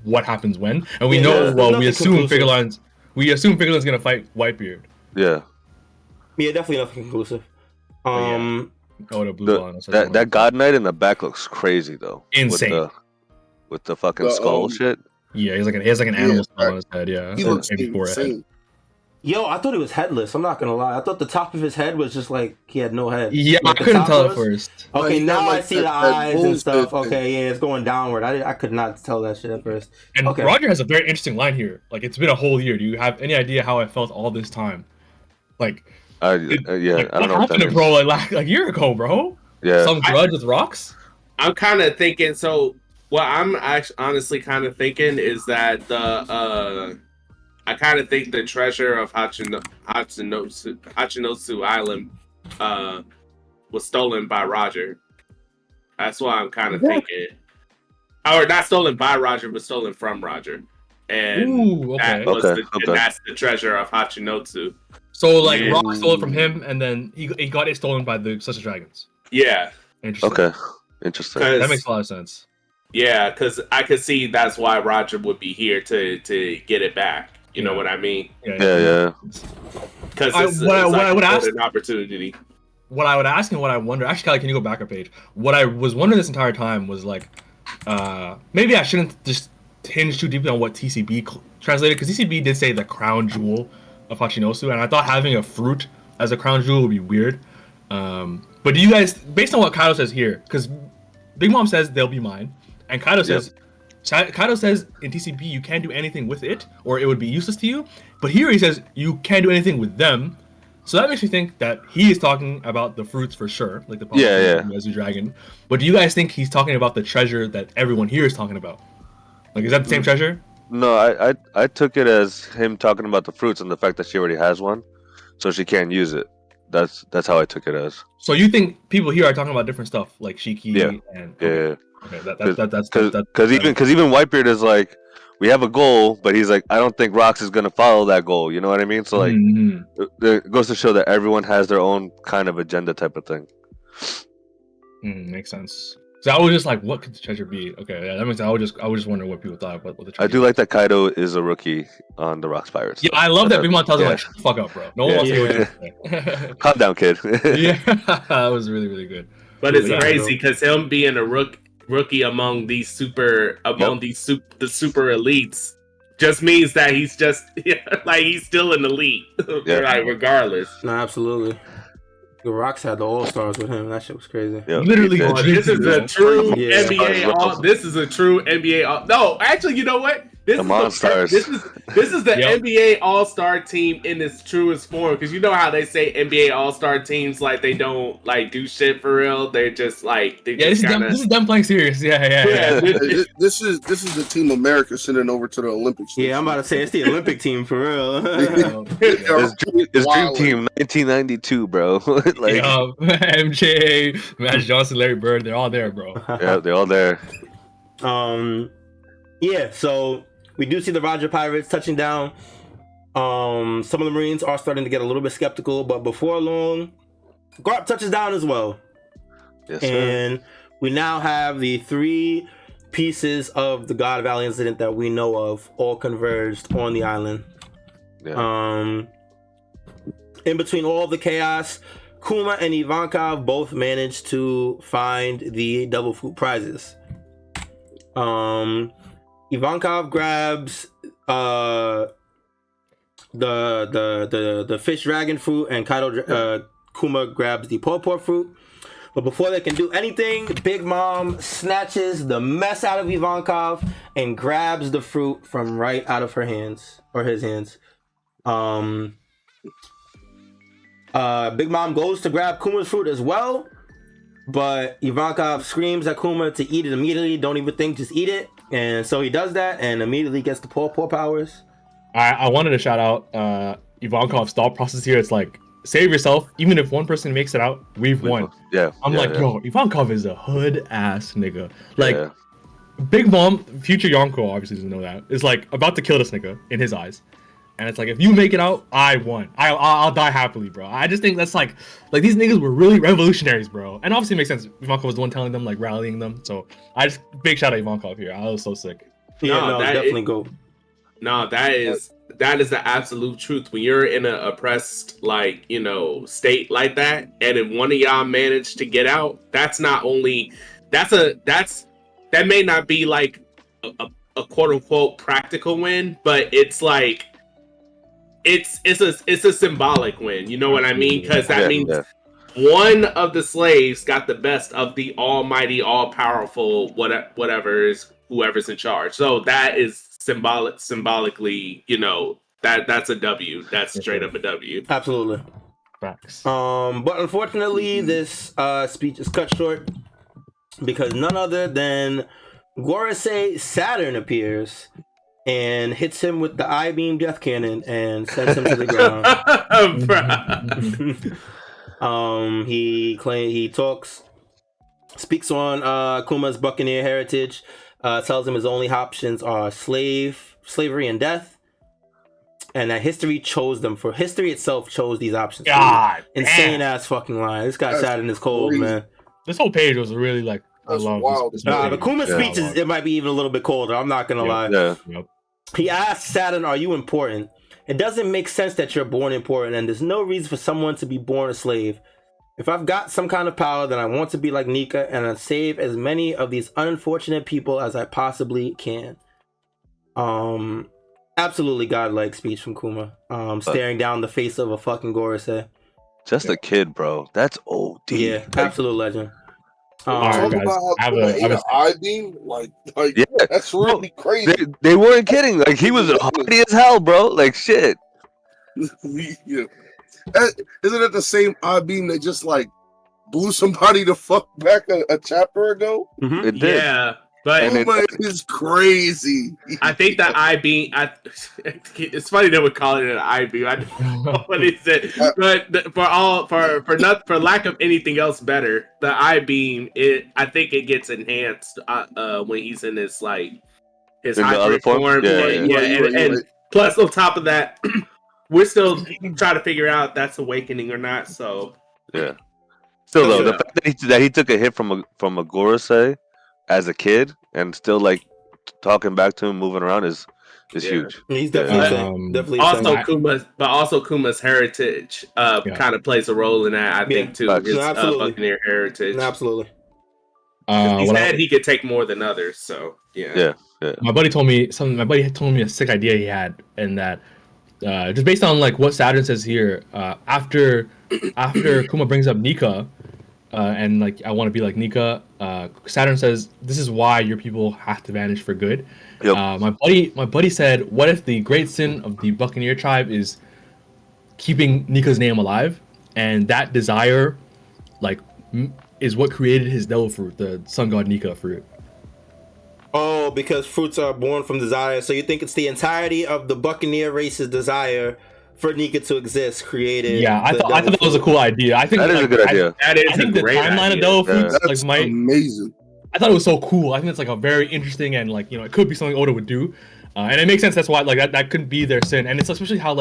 S4: what happens when, and we we assume Figureland's gonna fight Whitebeard.
S3: Yeah,
S1: definitely nothing conclusive.
S4: Oda blew on us.
S3: That God Knight in the back looks crazy though.
S4: Insane.
S3: With the fucking skull shit.
S4: Yeah, he has like an animal skull on his head. Yeah,
S5: he looks insane.
S1: Yo, I thought he was headless. I'm not gonna lie. I thought the top of his head was just like he had no head.
S4: Yeah,
S1: like
S4: I couldn't tell at first.
S1: Okay, now I see the eyes and stuff. Okay, yeah, it's going downward. I could not tell that shit at first.
S4: And Roger has a very interesting line here. Like, it's been a whole year. Do you have any idea how I felt all this time? Like,
S3: I don't know
S4: what happened, bro. Like a year ago, bro.
S3: Yeah,
S4: some grudge with rocks.
S2: I'm kind of thinking. So, what I'm actually honestly kind of thinking is that I kind of think the treasure of Hachinosu Island was stolen by Roger. That's why I'm kind of thinking. Or not stolen by Roger, but stolen from Roger. And that's the treasure of Hachinosu.
S4: So, like, Rock stole it from him, and then he got it stolen by the Celestial Dragons.
S2: Yeah.
S4: Interesting.
S3: Okay. Interesting.
S4: That makes a lot of sense.
S2: Yeah, because I could see that's why Roger would be here to get it back. You know what I mean?
S3: Yeah.
S2: Because I would ask an opportunity.
S4: What I would ask and what I wonder, actually, Kelly, can you go back a page? What I was wondering this entire time was like, maybe I shouldn't just hinge too deeply on what TCB translated, because TCB did say the crown jewel of Hachinosu, and I thought having a fruit as a crown jewel would be weird. But do you guys, based on what Kaido says here, because Big Mom says they'll be mine, and Kaido says in TCB you can't do anything with it, or it would be useless to you. But here he says you can't do anything with them. So that makes me think that he is talking about the fruits for sure, like the Mezu Dragon. But do you guys think he's talking about the treasure that everyone here is talking about? Like, is that the same treasure?
S3: No, I took it as him talking about the fruits and the fact that she already has one, so she can't use it. That's how I took it as.
S4: So you think people here are talking about different stuff, like Shiki and
S3: Okay,
S4: that's
S3: because even Whitebeard is like, we have a goal, but he's like, I don't think Rox is gonna follow that goal. You know what I mean? So like, it goes to show that everyone has their own kind of agenda type of thing.
S4: Makes sense. So I was just like, what could the treasure be? Okay, yeah, that makes sense. I was just wondering what people thought about what the treasure.
S3: I do like that Kaido is a rookie on the Rocks Pirates.
S4: Yeah, I love that Big Mom tells him like, shut the fuck up, bro. No one wants to hear what
S3: calm down, kid.
S4: Yeah, that was really, really good.
S2: But it's crazy because him being a rookie among the super elites just means that he's just like he's still an elite, like regardless.
S1: No, absolutely. The Rocks had the All-Stars with him. That shit was crazy.
S3: Yep.
S4: Literally,
S2: this is a true NBA. This is a true NBA. No, actually, you know what? This is the NBA All-Star team in its truest form, because you know how they say NBA All-Star teams like they don't like do shit for real. They're just like
S4: this is them playing serious. Yeah.
S5: This is the team America sending over to the Olympics.
S1: Yeah, I'm about to say it's the Olympic team for real.
S3: It's Dream Team 1992, bro. Like
S4: MJ, Magic Johnson, Larry Bird, they're all there, bro.
S3: Yeah, they're all there.
S1: Yeah, so we do see the Roger Pirates touching down. Some of the Marines are starting to get a little bit skeptical, but before long, Garp touches down as well.
S3: Yes, sir.
S1: And we now have the 3 pieces of the God Valley incident that we know of all converged on the island.
S3: Yeah.
S1: In between all the chaos, Kuma and Ivankov both managed to find the Devil Fruit prizes. Ivankov grabs the fish dragon fruit, and Kuma grabs the pawpaw fruit. But before they can do anything, Big Mom snatches the mess out of Ivankov and grabs the fruit from right out of her hands, or his hands. Big Mom goes to grab Kuma's fruit as well, but Ivankov screams at Kuma to eat it immediately. Don't even think, just eat it. And so he does that and immediately gets the pawpaw powers.
S4: I wanted to shout out Ivankov's thought process here. It's like, save yourself. Even if one person makes it out, we've won.
S3: Yeah.
S4: Yo, Ivankov is a hood ass nigga. Like, Big Mom, future Yonko obviously doesn't know that, is like about to kill this nigga in his eyes. And it's like, if you make it out, I won. I'll die happily, bro. I just think that's like these niggas were really revolutionaries, bro. And obviously it makes sense. Ivankov was the one telling them, like rallying them. So I just big shout out Ivankov here. I was so sick.
S1: Definitely go.
S2: No, that is the absolute truth. When you're in an oppressed, like, state like that, and if one of y'all managed to get out, that's not only that may not be like a quote unquote practical win, but it's like it's a symbolic win. You know what I mean? Because that means one of the slaves got the best of the almighty, all powerful, whoever's in charge. So that is symbolically, that's a W. That's straight up a W.
S1: Absolutely.
S4: Facts.
S1: But unfortunately, this speech is cut short because none other than Gorosei Saturn appears and hits him with the I-beam death cannon and sends him to the ground. He speaks on Kuma's Buccaneer heritage, tells him his only options are slavery, and death, and that history itself chose these options.
S4: God,
S1: insane ass fucking line. This guy shot in his cold, man.
S4: This whole page was really like.
S5: That's wild.
S1: The Kuma speech it might be even a little bit colder. I'm not gonna lie.
S3: Yeah.
S4: Yep.
S1: He asked Saturn, "Are you important? It doesn't make sense that you're born important, and there's no reason for someone to be born a slave. If I've got some kind of power, then I want to be like Nika and save as many of these unfortunate people as I possibly can." Absolutely godlike speech from Kuma. Staring down the face of a fucking Gorosei.
S3: Just a kid, bro. That's OD.
S1: Yeah, absolute legend.
S5: Talk about how an I-beam, like that's really crazy.
S3: They weren't kidding. Like, he was hardy as hell, bro. Like, shit.
S5: Yeah. Isn't it the same I-beam that just like blew somebody the fuck back a chapter ago?
S1: Mm-hmm.
S3: It did.
S2: Yeah. But
S5: it's crazy.
S2: I think that I-beam. It's funny that we call it an I-beam. I don't know what it is, but for lack of anything else better, the I-beam. I think it gets enhanced when he's in his hybrid form. And plus on top of that, we're still trying to figure out if that's awakening or not. So
S3: yeah. Still though, the fact that he took a hit from a Gorosei as a kid and still like talking back to him, moving around is huge.
S1: He's definitely
S2: also Kuma's heritage kind of plays a role in that. I think too. His Buccaneer heritage,
S1: absolutely.
S2: He said he could take more than others, so yeah.
S4: My buddy told me a sick idea he had, and that just based on like what Saturn says here, after Kuma brings up Nika, and like I want to be like Nika, Saturn says, "This is why your people have to vanish for good."
S3: Yep.
S4: My buddy said, "What if the great sin of the Buccaneer tribe is keeping Nika's name alive, and that desire, like, is what created his devil fruit, the sun god Nika fruit?"
S1: Oh, because fruits are born from desire. So you think it's the entirety of the Buccaneer race's desire for Nika to exist created?
S4: Yeah, I thought that was a cool idea. I think
S3: that is a good idea.
S2: I
S4: think the timeline of devil fruits
S5: That's amazing.
S4: I thought it was so cool. I think it's like a very interesting and like, you know, it could be something Oda would do, and it makes sense. That's why like that couldn't be their sin, and it's especially how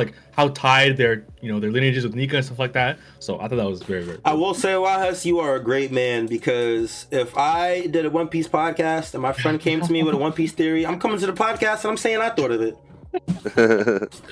S4: tied their their lineages with Nika and stuff like that. So I thought that was very, very cool.
S1: I will say, YHuss, you are a great man, because if I did a One Piece podcast and my friend came to me with a One Piece theory, I'm coming to the podcast and I'm saying I thought of it.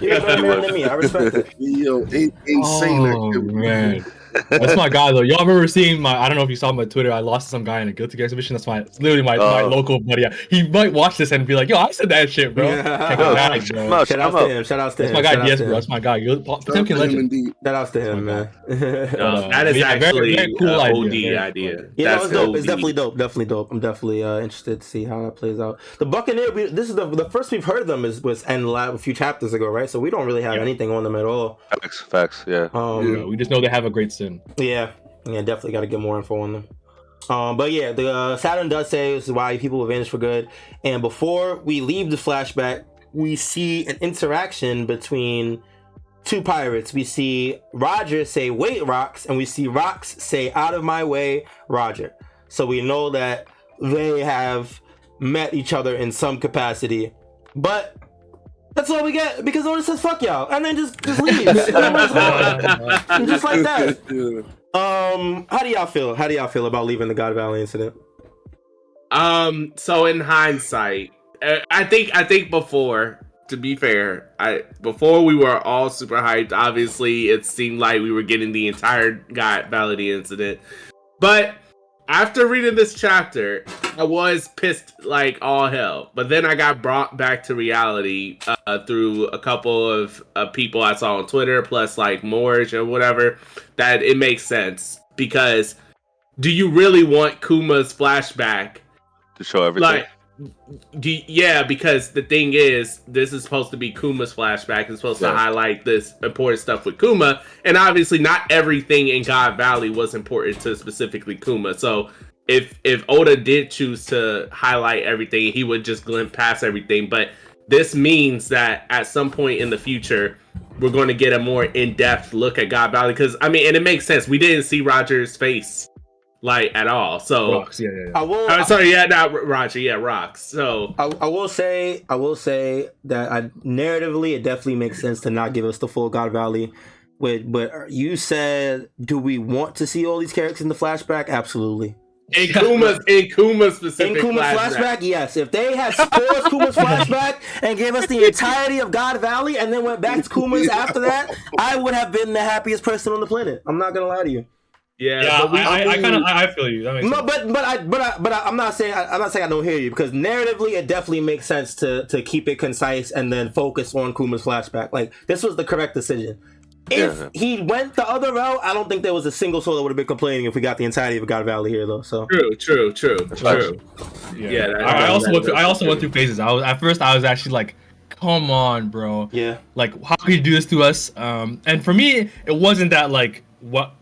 S1: You're a better man than me. I respect it.
S5: Yo, insane activity.
S4: Man. That's my guy though. Y'all remember seeing I don't know if you saw my Twitter, I lost some guy in a Guilty Gear exhibition. That's literally my local buddy. He might watch this and be like, "Yo, I said that shit, bro."
S1: Shout out to him.
S4: That's my guy, yes, bro. That's my guy. Potemkin legend.
S1: Shout out to him, man.
S2: That is actually very cool idea.
S1: Yeah, it's dope. It's definitely dope. I'm definitely interested to see how that plays out. The Buccaneer, this is the first we've heard of them was a few chapters ago, right? So we don't really have anything on them at all.
S3: Facts, yeah.
S4: We just know they have a great sin.
S1: Yeah, definitely got to get more info on them. But yeah, the Saturn does say this is why people will vanish for good. And before we leave the flashback, we see an interaction between two pirates. We see Roger say, "Wait, Rocks," and we see Rocks say, "Out of my way, Roger." So we know that they have met each other in some capacity. But that's all we get, because Oda says "fuck y'all" and then just leaves. Just like that. How do y'all feel? How do y'all feel about leaving the God Valley incident?
S2: So in hindsight, I think before, to be fair, before we were all super hyped. Obviously, it seemed like we were getting the entire God Valley incident, but after reading this chapter, I was pissed like all hell. But then I got brought back to reality through a couple of people I saw on Twitter, plus like Morge or whatever, that it makes sense. Because do you really want Kuma's flashback
S3: to show everything?
S2: Like, because the thing is, this is supposed to be Kuma's flashback. It's supposed to highlight this important stuff with Kuma, and obviously not everything in God Valley was important to specifically Kuma. So if Oda did choose to highlight everything, he would just glint past everything. But this means that at some point in the future, we're going to get a more in-depth look at God Valley. Because and it makes sense. We didn't see Roger's face at all. So
S4: Rocks, yeah.
S2: Not Roger, Rocks. So
S1: I will say that narratively, it definitely makes sense to not give us the full God Valley. But you said, do we want to see all these characters in the flashback? Absolutely.
S2: In Kuma's specific
S1: flashback, yes. If they had spoiled Kuma's flashback and gave us the entirety of God Valley and then went back to Kuma's after that, I would have been the happiest person on the planet. I'm not gonna lie to you.
S2: Yeah,
S4: I feel you. That makes
S1: sense. But I'm not saying I don't hear you, because narratively it definitely makes sense to keep it concise and then focus on Kuma's flashback. Like, this was the correct decision. If he went the other route, I don't think there was a single soul that would have been complaining if we got the entirety of God Valley here, though. So
S2: true.
S4: Yeah. I also went through phases. At first I was actually like, come on, bro.
S1: Yeah.
S4: Like, how could you do this to us? And for me, it wasn't that like what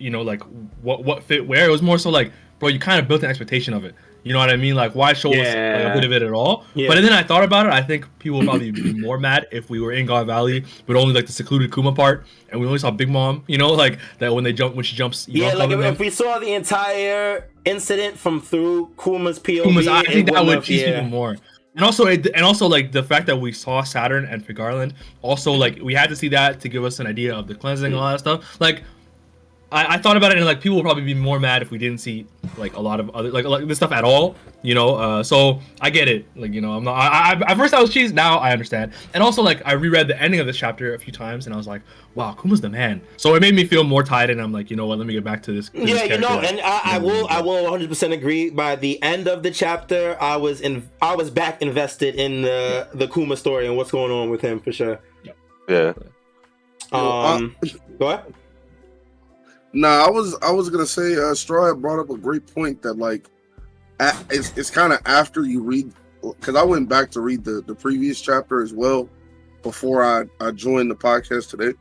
S4: fit where. It was more so like, bro, you kind of built an expectation of it. You know what I mean? Like, why show us a bit of it at all? Yeah. But then I thought about it. I think people would probably be more mad if we were in God Valley, but only like the secluded Kuma part, and we only saw Big Mom. You know, like that when she jumps.
S1: If we saw the entire incident from through Kuma's POV,
S4: I think that would tease people more. And also like the fact that we saw Saturn and Garland. Also, like, we had to see that to give us an idea of the cleansing and all that stuff. Like, I thought about it, and like people would probably be more mad if we didn't see like a lot of other like this stuff at all, you know. So I get it. Like, you know, I'm not. At first I was cheesed. Now I understand. And also, like, I reread the ending of this chapter a few times, and I was like, wow, Kuma's the man. So it made me feel more tied, and I'm like, you know what? Let me get back to this.
S1: Yeah, you know, and I will 100% agree. By the end of the chapter, I was back invested in the Kuma story and what's going on with him for sure.
S3: Yeah.
S1: Go ahead.
S5: Nah, I was gonna say Strawhat brought up a great point that, like, it's kind of after you read, because I went back to read the previous chapter as well before I joined the podcast today,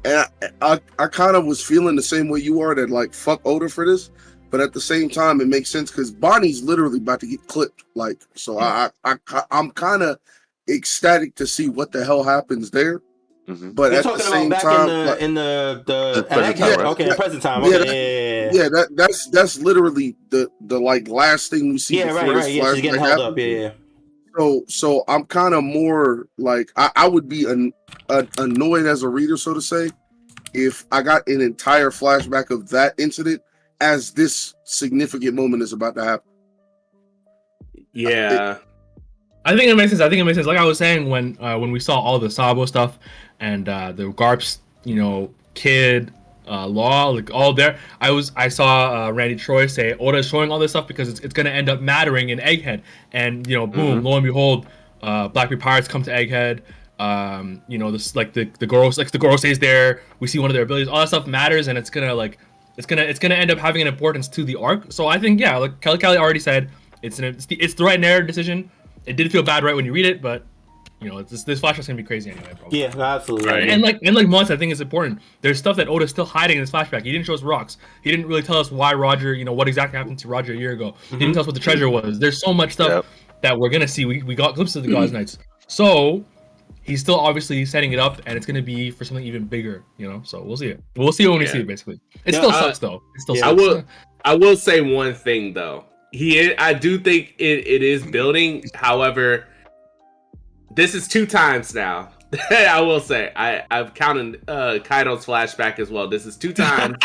S5: and I kind of was feeling the same way you are, that like fuck Oda for this, but at the same time it makes sense because Bonnie's literally about to get clipped, like, so I'm kind of ecstatic to see what the hell happens there.
S3: Mm-hmm.
S5: But
S1: You're
S5: at the
S1: talking
S5: same
S1: about back
S5: time,
S1: in the
S3: present time, right?
S1: okay, present time.
S5: Yeah,
S1: Okay,
S5: yeah, that's literally the like last thing we see.
S1: Yeah,
S5: before
S1: right.
S5: this
S1: Yeah, she's getting held up. Yeah.
S5: So I'm kind of more like I would be annoyed as a reader, so to say, if I got an entire flashback of that incident as this significant moment is about to happen.
S2: Yeah.
S4: I think it makes sense. Like I was saying, when we saw all the Sabo stuff and the Garp's, kid, Law, like all there, I saw Randy Troy say Oda is showing all this stuff because it's gonna end up mattering in Egghead, and boom, lo and behold, Blackbeard Pirates come to Egghead. This like the Goroseis there. We see one of their abilities. All that stuff matters, and it's gonna end up having an importance to the arc. So I think like Kelly already said, it's the right narrative decision. It did feel bad right when you read it, but this flashback's gonna be crazy anyway, bro.
S1: Yeah, absolutely.
S2: Right.
S4: And like Months, I think it's important. There's stuff that Oda's still hiding in this flashback. He didn't show us rocks. He didn't really tell us why Roger, what exactly happened to Roger a year ago. He didn't tell us what the treasure was. There's so much stuff that we're gonna see. We got glimpses of the God's Knights. So he's still obviously setting it up, and it's gonna be for something even bigger, So we'll see it. We'll see it when we see it. Basically, it still sucks though. It still sucks.
S2: I will say one thing though. I do think it is building. However, this is 2 times now. I will say I've counted Kaido's flashback as well. This is 2 times.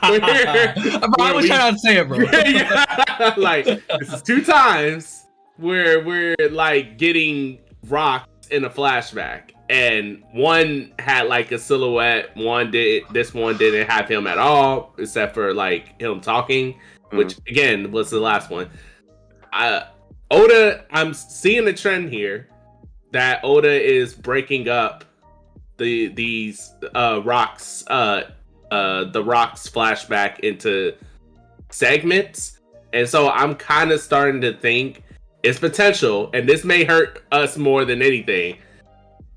S4: I was trying not to say it, bro.
S2: Yeah, like this is 2 times where we're like getting rocks in a flashback, and one had like a silhouette. This one didn't have him at all, except for like him talking. Which again was the last one. Oda, I'm seeing a trend here that Oda is breaking up these rocks, the rocks flashback into segments, and so I'm kind of starting to think it's potential, and this may hurt us more than anything,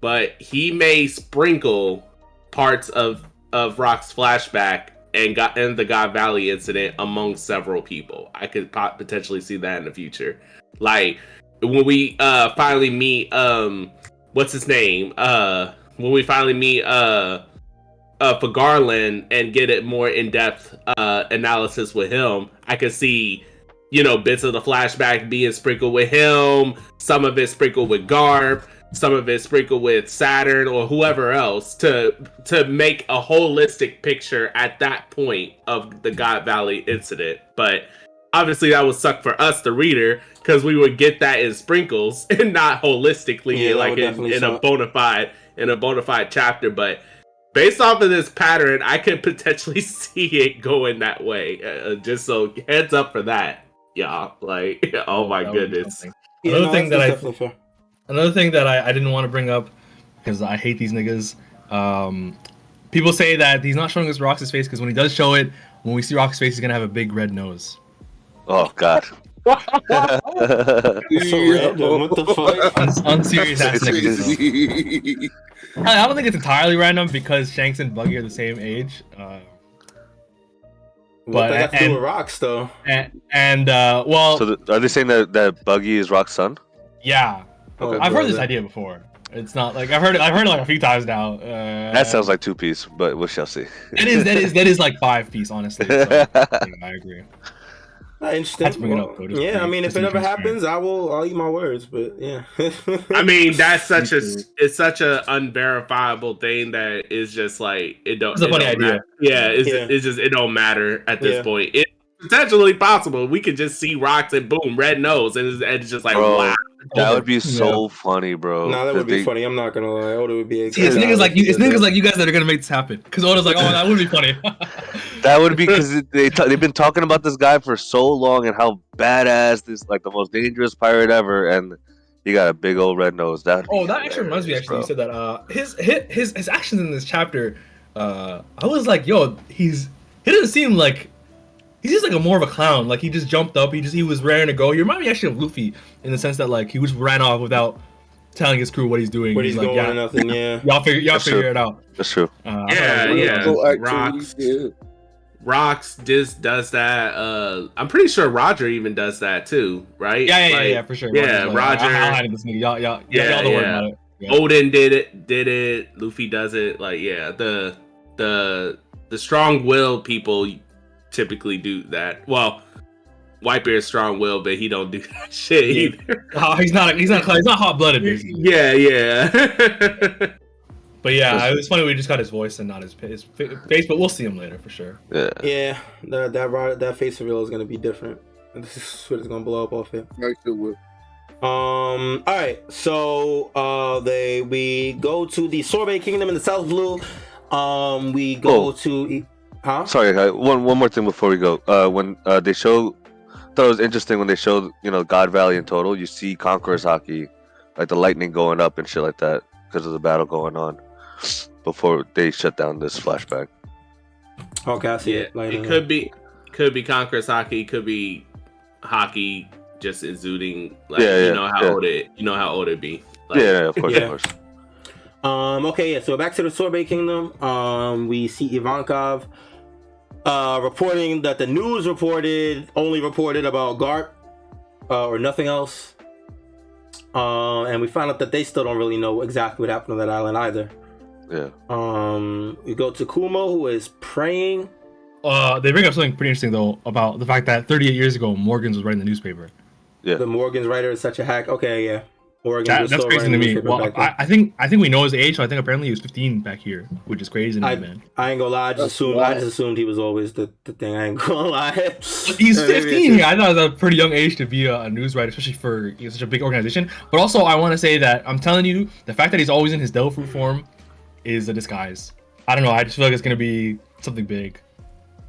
S2: but he may sprinkle parts of Rock's flashback and the God Valley incident among several people. I could potentially see that in the future. Like when we finally meet what's his name? When we finally meet for Garland and get it more in-depth analysis with him, I could see bits of the flashback being sprinkled with him, some of it sprinkled with Garp, some of it sprinkled with Saturn or whoever else to make a holistic picture at that point of the God Valley incident. But obviously that would suck for us, the reader, because we would get that in sprinkles and not holistically, like in a bona fide chapter. But based off of this pattern, I could potentially see it going that way. Just so heads up for that, y'all. Like, oh my goodness.
S4: Another thing that I didn't want to bring up, because I hate these niggas. People say that he's not showing us Rox's face because when he does show it, when we see Rox's face, he's gonna have a big red nose.
S3: Oh God.
S1: What the fuck?
S4: Unserious ass niggas. I don't think it's entirely random because Shanks and Buggy are the same age.
S1: But they have to do with Rocks though.
S4: Well,
S3: so are they saying that Buggy is Rock's son?
S4: Yeah.
S1: Oh,
S4: I've heard this idea before. It's not like I've heard it like a few times now.
S3: That sounds like 2-piece, but we shall see.
S4: That is like 5-piece, honestly. So, I agree.
S1: Interesting. I mean, if it ever happens, I'll eat my words. But yeah,
S2: I mean, that's such a unverifiable thing that is just like it don't.
S4: It's a funny idea.
S2: Matter. Yeah, it's just it don't matter at this point. It's potentially possible. We could just see Rocks and boom, red nose, and it's just like wow.
S3: That would be so funny, bro.
S1: No, that would be funny. I'm not gonna lie. Oda would be.
S4: See, it's niggas like you. It's niggas like you guys that are gonna make this happen. Because Oda's like, oh, that would be funny.
S3: That would be because they've been talking about this guy for so long and how badass this, like the most dangerous pirate ever, and he got a big old red nose. That
S4: actually reminds me. Actually, you said that. His actions in this chapter. I was like, yo, he doesn't seem like he's just like a more of a clown. Like he just jumped up. He was raring to go. He reminded me actually of Luffy in the sense that like he just ran off without telling his crew what he's doing.
S1: What he's
S4: like,
S1: doing or nothing. Yeah.
S4: Y'all figure it out.
S3: That's true.
S2: Rocks just does that. I'm pretty sure Roger even does that too, right?
S4: Yeah, for sure.
S2: Yeah, Roger.
S4: I'll hide this nigga. Y'all don't worry about it. Yeah.
S2: Odin did it. Luffy does it. Like, yeah, the strong-willed people typically do that. Well, Whitebeard's strong-willed, but he don't do that shit either.
S4: He's not hot-blooded. Basically.
S2: Yeah.
S4: But yeah, it was funny we just got his voice and not his face, but we'll see him later for sure.
S1: Yeah. That face reveal is gonna be different. This is what is gonna blow up off it. All right, so we go to the Sorbet Kingdom in the South Blue. We go to
S3: Sorry, one more thing before we go. When they show, I thought it was interesting when they showed, God Valley in total. You see Conqueror's Haki, like the lightning going up and shit like that because of the battle going on before they shut down this flashback.
S1: Okay, I see it.
S2: It could be Conqueror's Haki, could be Haki just exuding, like you know how old it be. Like,
S3: of course.
S1: Okay, so back to the Sorbet Kingdom. We see Ivankov reporting that the news only reported about Garp or nothing else. And we found out that they still don't really know exactly what happened on that island either.
S3: Yeah.
S1: We go to Kumo, who is praying.
S4: They bring up something pretty interesting though about the fact that 38 years ago Morgans was writing the newspaper.
S3: Yeah.
S1: The Morgans writer is such a hack. Okay, yeah.
S4: That's crazy to me. Well, I think we know his age, so I think apparently he was 15 back here, which is crazy to me, man.
S1: I ain't gonna lie, I just assumed he was always the thing. I ain't gonna lie.
S4: He's 15 here. I thought it was a pretty young age to be a news writer, especially for such a big organization. But also, I want to say that I'm telling you, the fact that he's always in his devil fruit form is a disguise. I don't know. I just feel like it's gonna be something big.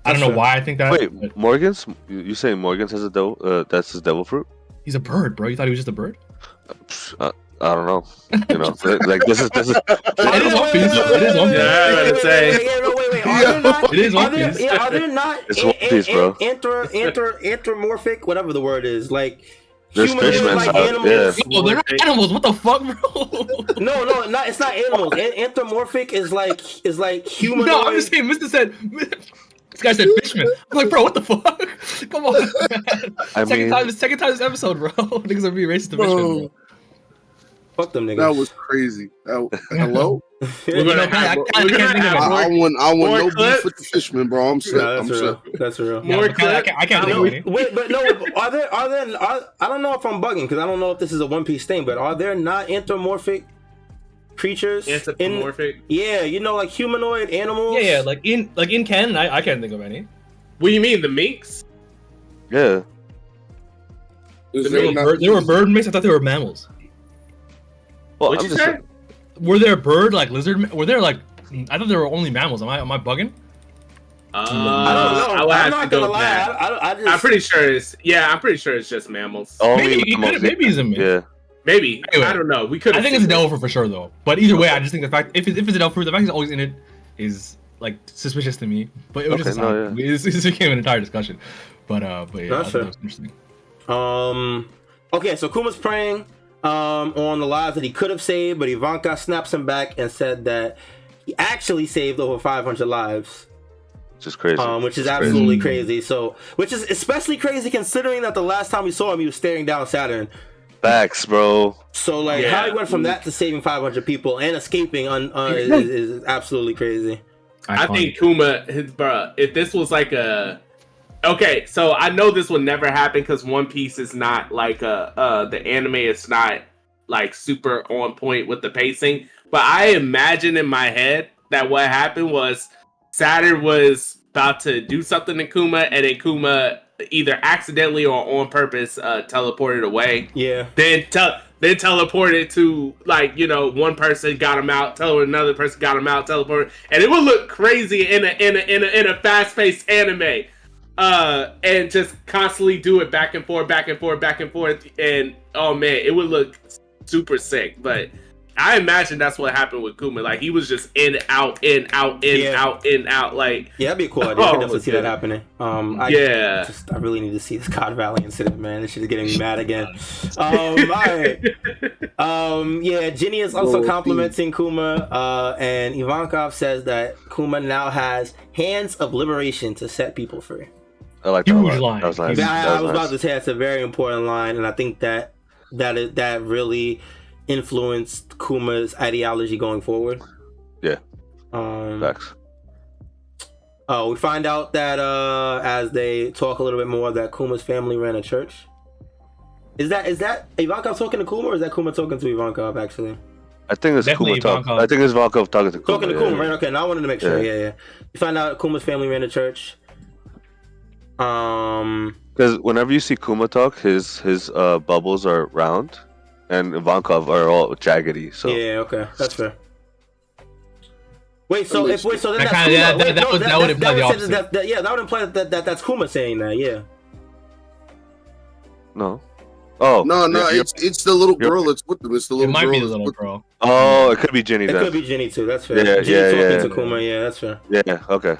S4: I don't know why I think that.
S3: Wait, Morgans? You saying Morgans has a devil? That's his devil fruit?
S4: He's a bird, bro. You thought he was just a bird?
S3: I don't know. Like this is.
S4: It is One Piece. It is One Piece.
S2: Yeah, I was gonna say.
S1: Wait.
S4: It is One Piece.
S1: Are there not
S3: It's One Piece, bro.
S1: anthropomorphic, whatever the word is, like
S3: There's
S1: humans
S3: fishmen,
S1: like animals?
S3: yeah.
S4: Oh, they're not animals. What the fuck, bro?
S1: No, it's not animals. Anthropomorphic is like humanoid.
S4: No, I'm just saying. Mr. said. This guy said fishman. I'm like, bro, what the fuck? Come on, man. Second time this episode, bro. Niggas are being racist to fishman. Bro.
S1: Fuck them niggas.
S5: That was crazy. Hello?
S4: I
S5: want no beef with the fisherman, bro. I'm set.
S1: No, that's real.
S4: More I can't think of any.
S1: Wait, but no, are there? I don't know if I'm bugging because I don't know if this is a One Piece thing, but are there not anthropomorphic creatures?
S2: Anthropomorphic?
S1: Yeah, like humanoid animals.
S4: Yeah, like in canon, I can't think of any.
S2: What do you mean, the minks?
S3: Yeah.
S4: They were bird mix. I thought they were mammals.
S3: Well,
S2: What'd you say?
S4: Were there bird like lizard? Were there like? I thought they were only mammals. Am I bugging?
S1: I don't know. I'm not gonna lie.
S2: I'm pretty sure it's just mammals.
S4: Maybe he's a myth.
S3: Yeah.
S2: Maybe.
S4: Anyway,
S2: I don't know. We could.
S4: I think it's a devil fruit for sure though. But either way, I just think the fact if it's a devil fruit, the fact he's always in it is like suspicious to me. But it was just it became an entire discussion. But yeah, that was interesting.
S1: Okay, so Kuma's praying on the lives that he could have saved, but Ivanka snaps him back and said that he actually saved over 500 lives.
S3: Which is crazy.
S1: Which is absolutely crazy. So, which is especially crazy considering that the last time we saw him, he was staring down Saturn.
S3: Facts, bro.
S1: So, like, how he went from that to saving 500 people and escaping is absolutely crazy.
S2: I think Kuma, if this was like okay, so I know this will never happen because One Piece is not like the anime is not like super on point with the pacing. But I imagine in my head that what happened was Saturn was about to do something to Kuma, and then Kuma either accidentally or on purpose teleported away.
S1: Yeah.
S2: Then teleported to one person got him out, another person got him out, teleported, and it would look crazy in a fast-paced anime. And just constantly do it back and forth, and oh man, it would look super sick. But I imagine that's what happened with Kuma. Like he was just in, out, in, out, in, out, in, out. Like
S1: that'd be a cool idea. I could definitely see that happening. I really need to see this COD Valley incident, man. This shit is getting me mad again. All right. Ginny is also complimenting Kuma, and Ivankov says that Kuma now has hands of liberation to set people free.
S3: I like that. Huge line. That was nice.
S1: I was about to say that's a very important line, and I think that really influenced Kuma's ideology going forward.
S3: Yeah. Facts.
S1: We find out that as they talk a little bit more, that Kuma's family ran a church. Is that Ivankov talking to Kuma, or is that Kuma talking to Ivankov actually?
S3: I think it's Kuma talking. I think it's Ivankov talking to Kuma.
S1: Talking to Kuma, right? Okay, now I wanted to make sure. Yeah. We find out Kuma's family ran a church.
S3: Because whenever you see Kuma talk, his bubbles are round, and Ivankov are all jaggedy. So
S1: okay, that's fair. Wait, so that's Kuma.
S4: That would imply the opposite.
S1: That would imply that that's Kuma saying that. Yeah.
S3: No. Oh
S5: no! It's the little girl that's with them. It's the little girl.
S4: It might be the little girl.
S3: Oh, it could be Ginny.
S1: It could be Ginny too. That's fair. Talking to Kuma. Yeah, that's fair.
S3: Yeah. Okay.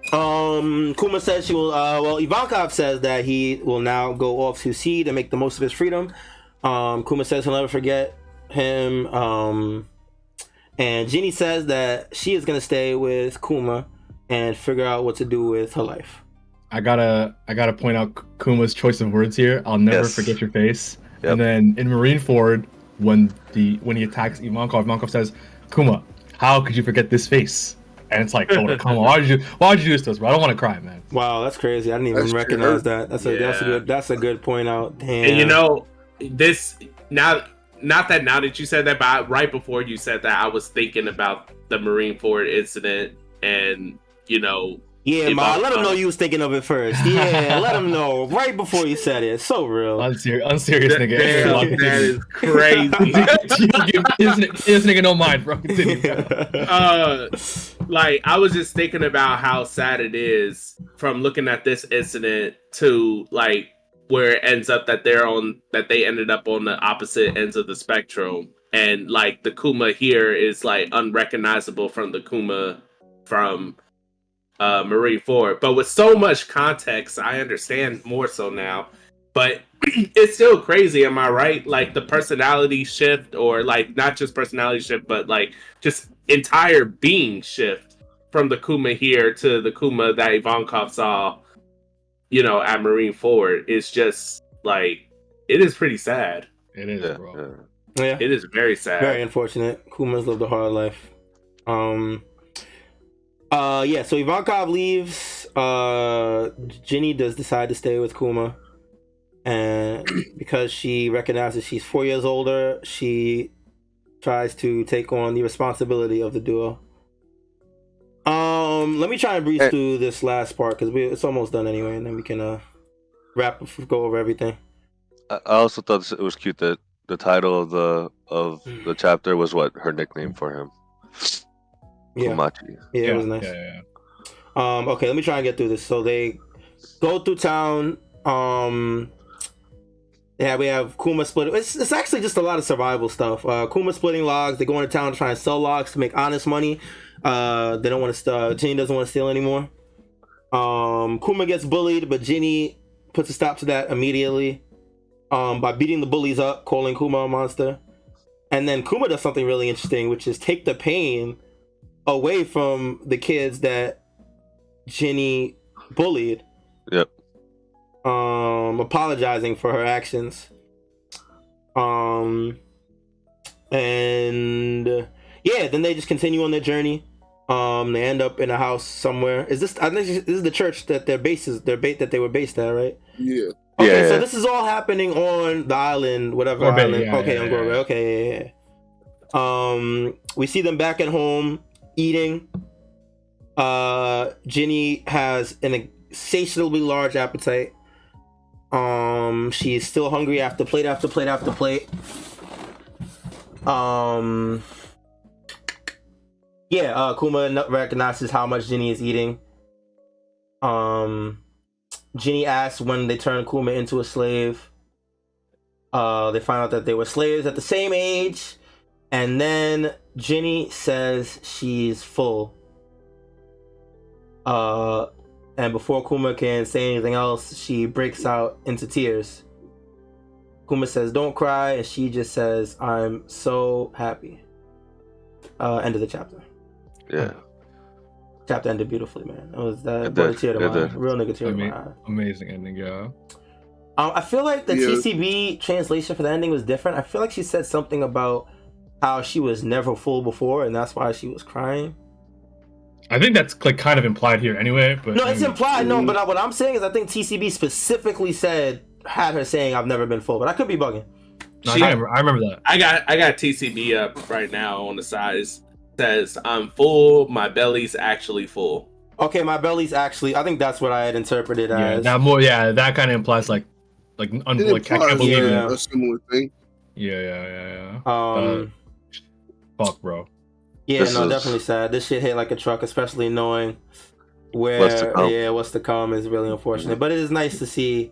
S1: Kuma says she will. Ivankov says that he will now go off to sea to make the most of his freedom. Kuma says he'll never forget him. And Ginny says that she is gonna stay with Kuma and figure out what to do with her life.
S4: I gotta point out Kuma's choice of words here. I'll never forget your face. Yep. And then in Marineford, when he attacks Ivankov says, "Kuma, how could you forget this face?" And it's like, oh, come on, why'd you do this to us, bro? I don't want to cry, man.
S1: Wow, that's crazy. I didn't even recognize that. That's a good point out. Damn.
S2: And this now that you said that, but right before you said that, I was thinking about the Marineford incident, and
S1: Yeah, let him know you was thinking of it first. Yeah, let him know right before you said it. It's so real.
S4: Unserious nigga.
S2: Damn, that is crazy.
S4: This nigga no mind, bro. Continue.
S2: I was just thinking about how sad it is from looking at this incident to where it ends up that they ended up on the opposite ends of the spectrum, and the Kuma here is unrecognizable from the Kuma from Marineford. But with so much context, I understand more so now. But it's still crazy, am I right? The personality shift, or not just personality shift, but just entire being shift from the Kuma here to the Kuma that Ivankov saw, at Marineford. It's just it is pretty sad.
S4: It is, bro.
S1: Yeah.
S2: It is very sad.
S1: Very unfortunate. Kuma's lived a hard life. So Ivankov leaves. Ginny does decide to stay with Kuma, and because she recognizes she's 4 years older, she tries to take on the responsibility of the duo. Let me try and breeze through this last part because it's almost done anyway, and then we can go over everything.
S3: I also thought it was cute that the title of the chapter was what her nickname for him. Kumachi.
S1: Yeah, it was nice. Yeah. Okay, let me try and get through this. So they go through town. We have Kuma splitting. It's actually just a lot of survival stuff. Kuma splitting logs. They go into town to try and sell logs to make honest money. They don't want to. Ginny doesn't want to steal anymore. Kuma gets bullied, but Ginny puts a stop to that immediately by beating the bullies up, calling Kuma a monster. And then Kuma does something really interesting, which is take the pain away from the kids that Ginny bullied.
S3: Yep.
S1: Apologizing for her actions. Then they just continue on their journey. They end up in a house somewhere. I think this is the church that that they were based at, right?
S5: Yeah.
S1: Okay, so this is all happening on the island, whatever island. On Gorosei. Okay, yeah. We see them back at home eating. Ginny has an insatiably large appetite. She's still hungry after plate after plate after plate. Kuma recognizes how much Ginny is eating. Ginny asks when they turn Kuma into a slave. They find out that they were slaves at the same age. And then Ginny says she's full. And before Kuma can say anything else, she breaks out into tears. Kuma says, "Don't cry," and she just says, "I'm so happy." End of the chapter.
S3: Yeah.
S1: Chapter ended beautifully, man. It was that tear to my eye. Real nigga tear to my eye.
S4: Amazing ending, yeah.
S1: I feel like the TCB translation for the ending was different. I feel like she said something about how she was never full before, and that's why she was crying.
S4: I think that's like kind of implied here anyway. But
S1: no, it's implied. No, but what I'm saying is, I think TCB specifically had her saying, "I've never been full," but I could be bugging.
S4: No, I remember that.
S2: I got TCB up right now on the side. It says, "I'm full. My belly's actually full."
S1: Okay, my belly's actually. I think that's what I had interpreted as.
S4: That kind of implies like I can't believe it.
S5: A similar thing.
S4: Yeah. Fuck, bro.
S1: Yeah, definitely sad. This shit hit like a truck, especially knowing what's to come is really unfortunate. But it is nice to see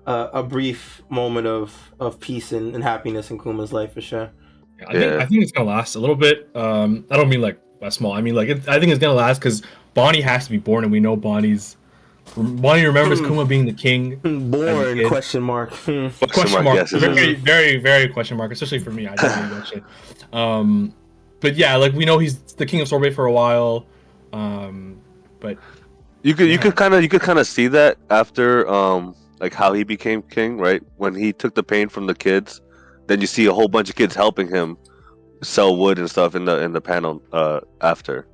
S1: a brief moment of peace and happiness in Kuma's life for sure.
S4: Yeah, I think it's gonna last a little bit. I don't mean like small. I mean I think it's gonna last because Bonnie has to be born, and we know Bonnie remembers Kuma being the king.
S1: Born? Question mark.
S4: Question mark.
S3: Yes,
S4: very, very, very question mark. Especially for me, I didn't read that shit. But yeah, like we know he's the king of Sorbet for a while. But
S3: you could kind of see that after like how he became king, right? When he took the pain from the kids, then you see a whole bunch of kids helping him sell wood and stuff in the panel after.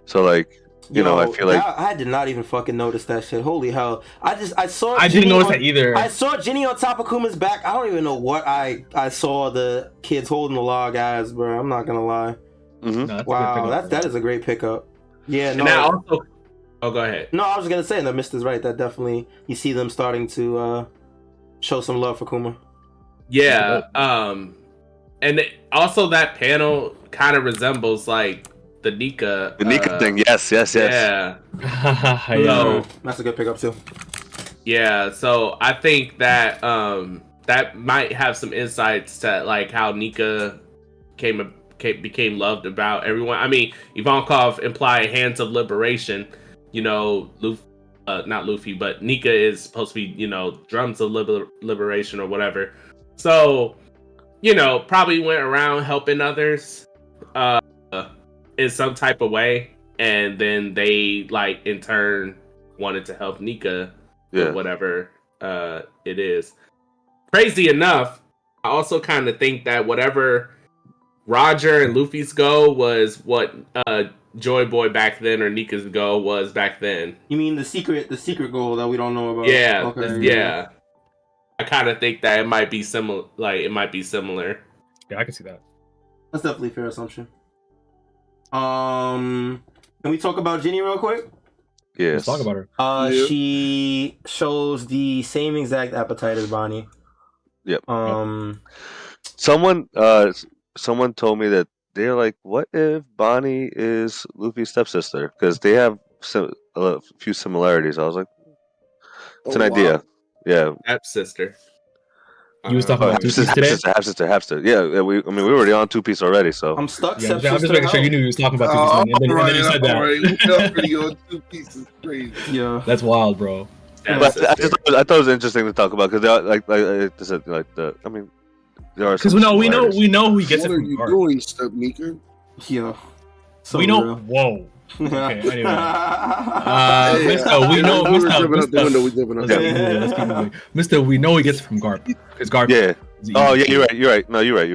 S3: So like. I feel like
S1: I did not even fucking notice that shit. Holy hell! I
S4: didn't notice that either.
S1: I saw Ginny on top of Kuma's back. I don't even know what I saw the kids holding the log as, bro. I'm not gonna lie.
S3: Mm-hmm.
S4: No,
S1: wow, that is a great pickup. Yeah, no.
S2: And also, go ahead.
S1: No, I was gonna say that Mister's right. That definitely you see them starting to show some love for Kuma.
S2: Yeah. And also that panel kind of resembles like the Nika
S3: thing. Yes.
S2: Yeah.
S1: So, that's a good pickup too.
S2: Yeah, so I think that that might have some insights to like how Nika became loved about everyone. I mean, Ivankov implied hands of liberation. Not Luffy, but Nika is supposed to be, drums of liberation or whatever. So, probably went around helping others in some type of way, and then they like in turn wanted to help Nika or whatever it is. Crazy enough, I also kind of think that whatever Roger and Luffy's goal was what Joy Boy back then or Nika's goal was back then.
S1: You mean the secret goal that we don't know about?
S2: Yeah,
S1: okay,
S2: yeah. I kind of think that it might be similar.
S4: Yeah, I can see that.
S1: That's definitely a fair assumption. Can we talk about Ginny real quick?
S3: Yes.
S4: Let's talk about her.
S1: She shows the same exact appetite as Bonnie.
S3: Yep. Someone told me that they're like, what if Bonnie is Luffy's stepsister? Because they have a few similarities. I was like, it's an idea. Yeah.
S2: Stepsister.
S4: You was talking about Two Piece today?
S3: Half sister. Yeah, we were already on Two Piece already, so
S1: I'm stuck.
S4: Yeah, I'm just making sure you knew you was talking about Two Piece, and then you said that.
S5: Already on Two Piece is crazy.
S1: Yeah,
S4: that's wild, bro.
S3: But I thought it was interesting to talk about because
S4: because we know who he gets it from.
S5: What are you doing, Step Meeker?
S1: Yeah, so
S4: we know.
S1: real.
S4: Whoa. Okay, anyway. Mister, we know he gets it from Garp. Because Garp.
S3: Yeah. Oh, yeah, you're right. No, you're right.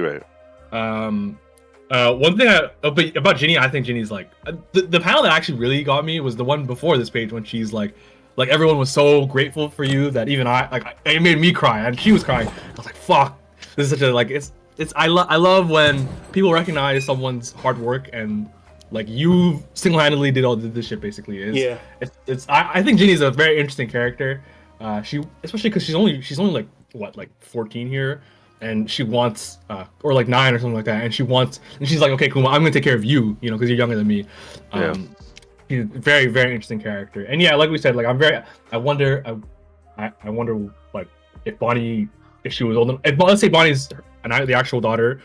S4: One thing about Ginny, I think Ginny's like the panel that actually really got me was the one before this page when she's like everyone was so grateful for you that even it made me cry and she was crying. I was like, fuck, this is such a I love when people recognize someone's hard work and like you single-handedly did all this shit basically. I think Ginny's a very interesting character. She especially because she's only like what 14 here. And she wants, or like 9 or something like that. And she's like, okay, Kuma, I'm gonna take care of you, because you're younger than me. She's a very, very interesting character. And yeah, like we said, like I wonder like if she was old enough. Let's say Bonnie's the actual daughter,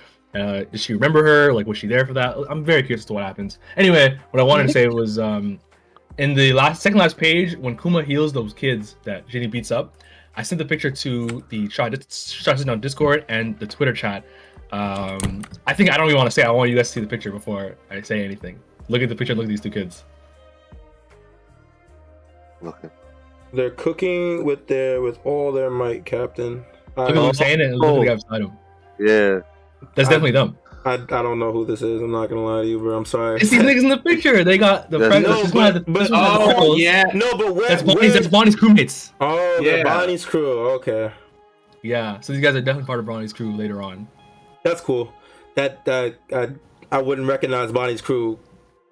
S4: Does she remember her? Like, was she there for that? I'm very curious as to what happens. Anyway, what I wanted to say was, in the second last page, when Kuma heals those kids that Ginny beats up, I sent the picture to the Sitdown Discord and the Twitter chat. I think I don't even want to say. I want you guys to see the picture before I say anything. Look at the picture. Look at these two kids.
S3: Okay.
S1: They're cooking with all their might, Captain.
S4: Look at them saying it, and look at the guy beside him.
S3: Yeah.
S4: That's definitely them.
S1: I don't know who this is. I'm not gonna lie to you, bro. I'm sorry.
S4: It's these niggas in the picture. They got the that's Bonnie's crewmates.
S1: Oh, yeah, Bonnie's crew. Okay.
S4: Yeah, so these guys are definitely part of Bonnie's crew later on.
S1: That's cool. That I wouldn't recognize Bonnie's crew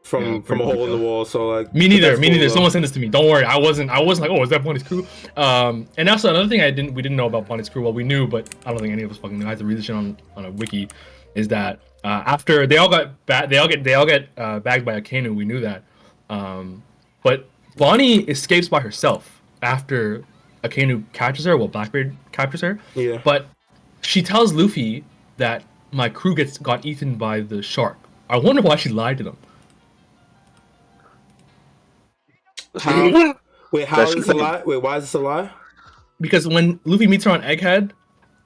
S1: from a hole in the wall. So like
S4: me neither. Cool, someone sent this to me. Don't worry. I wasn't like, oh, is that Bonnie's crew? And also another thing we didn't know about Bonnie's crew. Well, we knew, but I don't think any of us fucking knew. I had to read this shit on a wiki. Is that after they all get bagged by Akainu? We knew that. But Bonnie escapes by herself after Akainu catches her. Well, Blackbeard captures her.
S1: Yeah.
S4: But she tells Luffy that my crew got eaten by the shark. I wonder why she lied to them.
S1: Wait, how is this a lie? Wait, why is this a lie?
S4: Because when Luffy meets her on Egghead,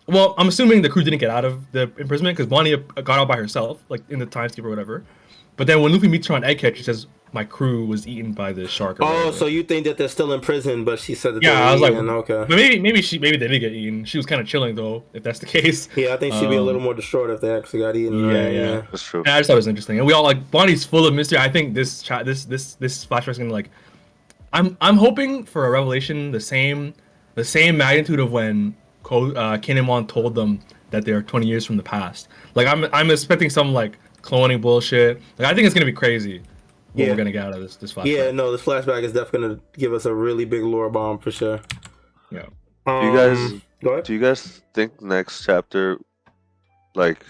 S4: well, I'm assuming the crew didn't get out of the imprisonment because Bonnie got out by herself, like in the time skip or whatever. But then when Luffy meets her on Egghead, she says, "My crew was eaten by the shark."
S1: Oh, so you think that they're still in prison, but she said that
S4: they were
S1: eaten. Okay.
S4: But maybe they did get eaten. She was kind of chilling though, if that's the case.
S1: Yeah, I think she'd be a little more distraught if they actually got eaten.
S4: Yeah,
S3: that's true.
S4: Yeah, I just thought it was interesting, and we all like Bonnie's full of mystery. I think this flashback is gonna like. I'm hoping for a revelation the same magnitude of when Kinemon told them that they're 20 years from the past. Like I'm expecting some like cloning bullshit. Like I think it's gonna be crazy what we're gonna get out of this flashback.
S1: Yeah, no, this flashback is definitely gonna give us a really big lore bomb for sure.
S4: Yeah.
S3: Do you guys think next chapter, like,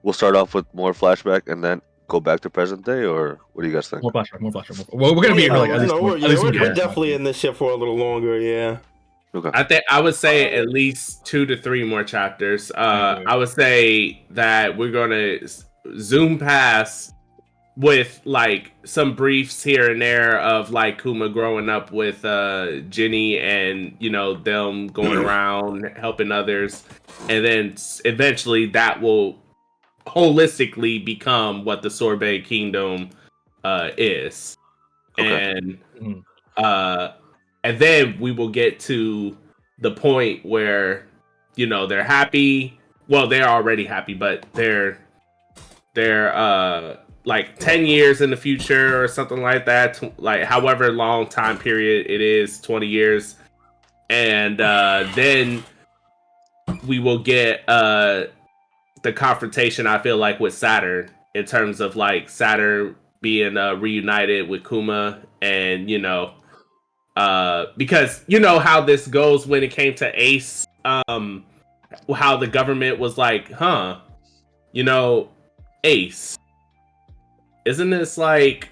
S3: we'll start off with more flashback and then go back to present day, or what do you guys think?
S4: More flashback. Well, we're gonna be here like
S1: we're definitely in this shit for a little longer. Yeah.
S3: Okay.
S2: I would say at least 2 to 3 more chapters. I would say that we're gonna zoom past with like some briefs here and there of like Kuma growing up with Ginny and them going around helping others, and then eventually that will holistically become what the Sorbet Kingdom is. Okay. And then we will get to the point where, they're happy. Well, they're already happy, but they're like 10 years in the future or something like that. Like however long time period it is, 20 years. And then we will get the confrontation, I feel like, with Saturn in terms of like Saturn being reunited with Kuma and, because how this goes when it came to Ace, how the government was like, Ace, isn't this like,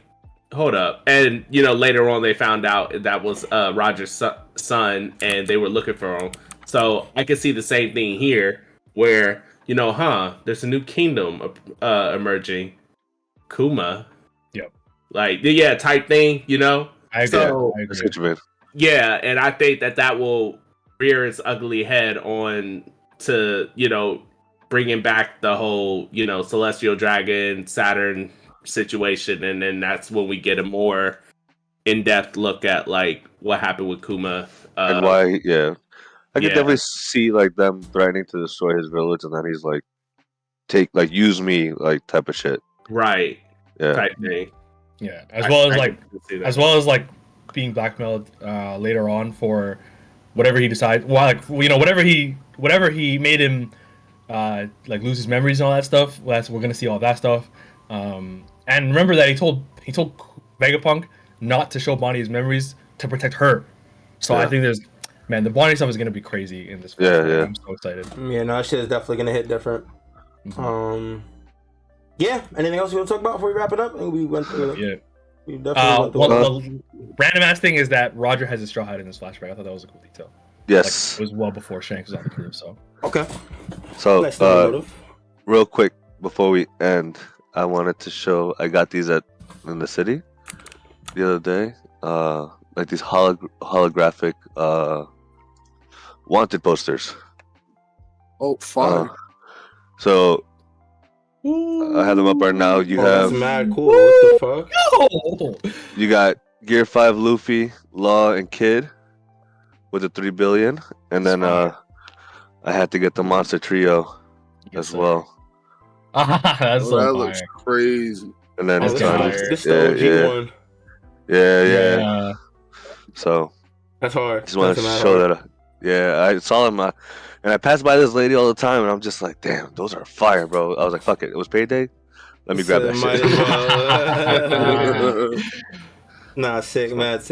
S2: hold up, and later on they found out that was Roger's son and they were looking for him. So I can see the same thing here where there's a new kingdom emerging, Kuma.
S4: Yep.
S2: Like type thing,
S4: I agree.
S2: Yeah, and I think that will rear its ugly head on to, bringing back the whole, Celestial Dragon, Saturn situation. And then that's when we get a more in-depth look at, like, what happened with Kuma.
S3: And why, I could definitely see, like, them threatening to destroy his village, and then he's like, use me, like, type of shit.
S2: Right.
S3: Yeah.
S2: Type thing.
S4: Yeah, as well as being blackmailed later on for whatever he decides. Well, like whatever he made him like lose his memories and all that stuff. We're gonna see all that stuff. And remember that he told Vegapunk not to show Bonnie his memories to protect her. So I think the Bonnie stuff is gonna be crazy in this.
S3: Yeah.
S4: I'm so excited.
S1: Yeah, no, that shit is definitely gonna hit different. Mm-hmm. Yeah. Anything else you want to talk about before we wrap it up? And we went through it.
S4: Yeah.
S1: We definitely went through
S4: random ass thing is that Roger has a Strawhat in this flashback. I thought that was a cool detail.
S3: Yes.
S4: Like, it was well before Shanks was on the crew. So
S1: okay.
S3: So
S1: nice
S3: real quick, before we end, I wanted to show. I got these in the city the other day. Like these holographic wanted posters.
S5: Oh, fine.
S3: So I have them up right now. You have
S1: that's mad cool. What the fuck?
S4: No.
S3: You got Gear 5 Luffy, Law, and Kid with the 3 billion, and then I had to get the Monster Trio as well.
S4: That's so
S5: that looks crazy.
S3: And then it's on
S1: this the OG one.
S3: Yeah. So
S1: that's hard.
S3: Just want to show that. I saw them, and I passed by this lady all the time, and I'm just like, damn, those are fire, bro. I was like, fuck it. It was payday. Let me grab that shit.
S1: Nah, sick, mad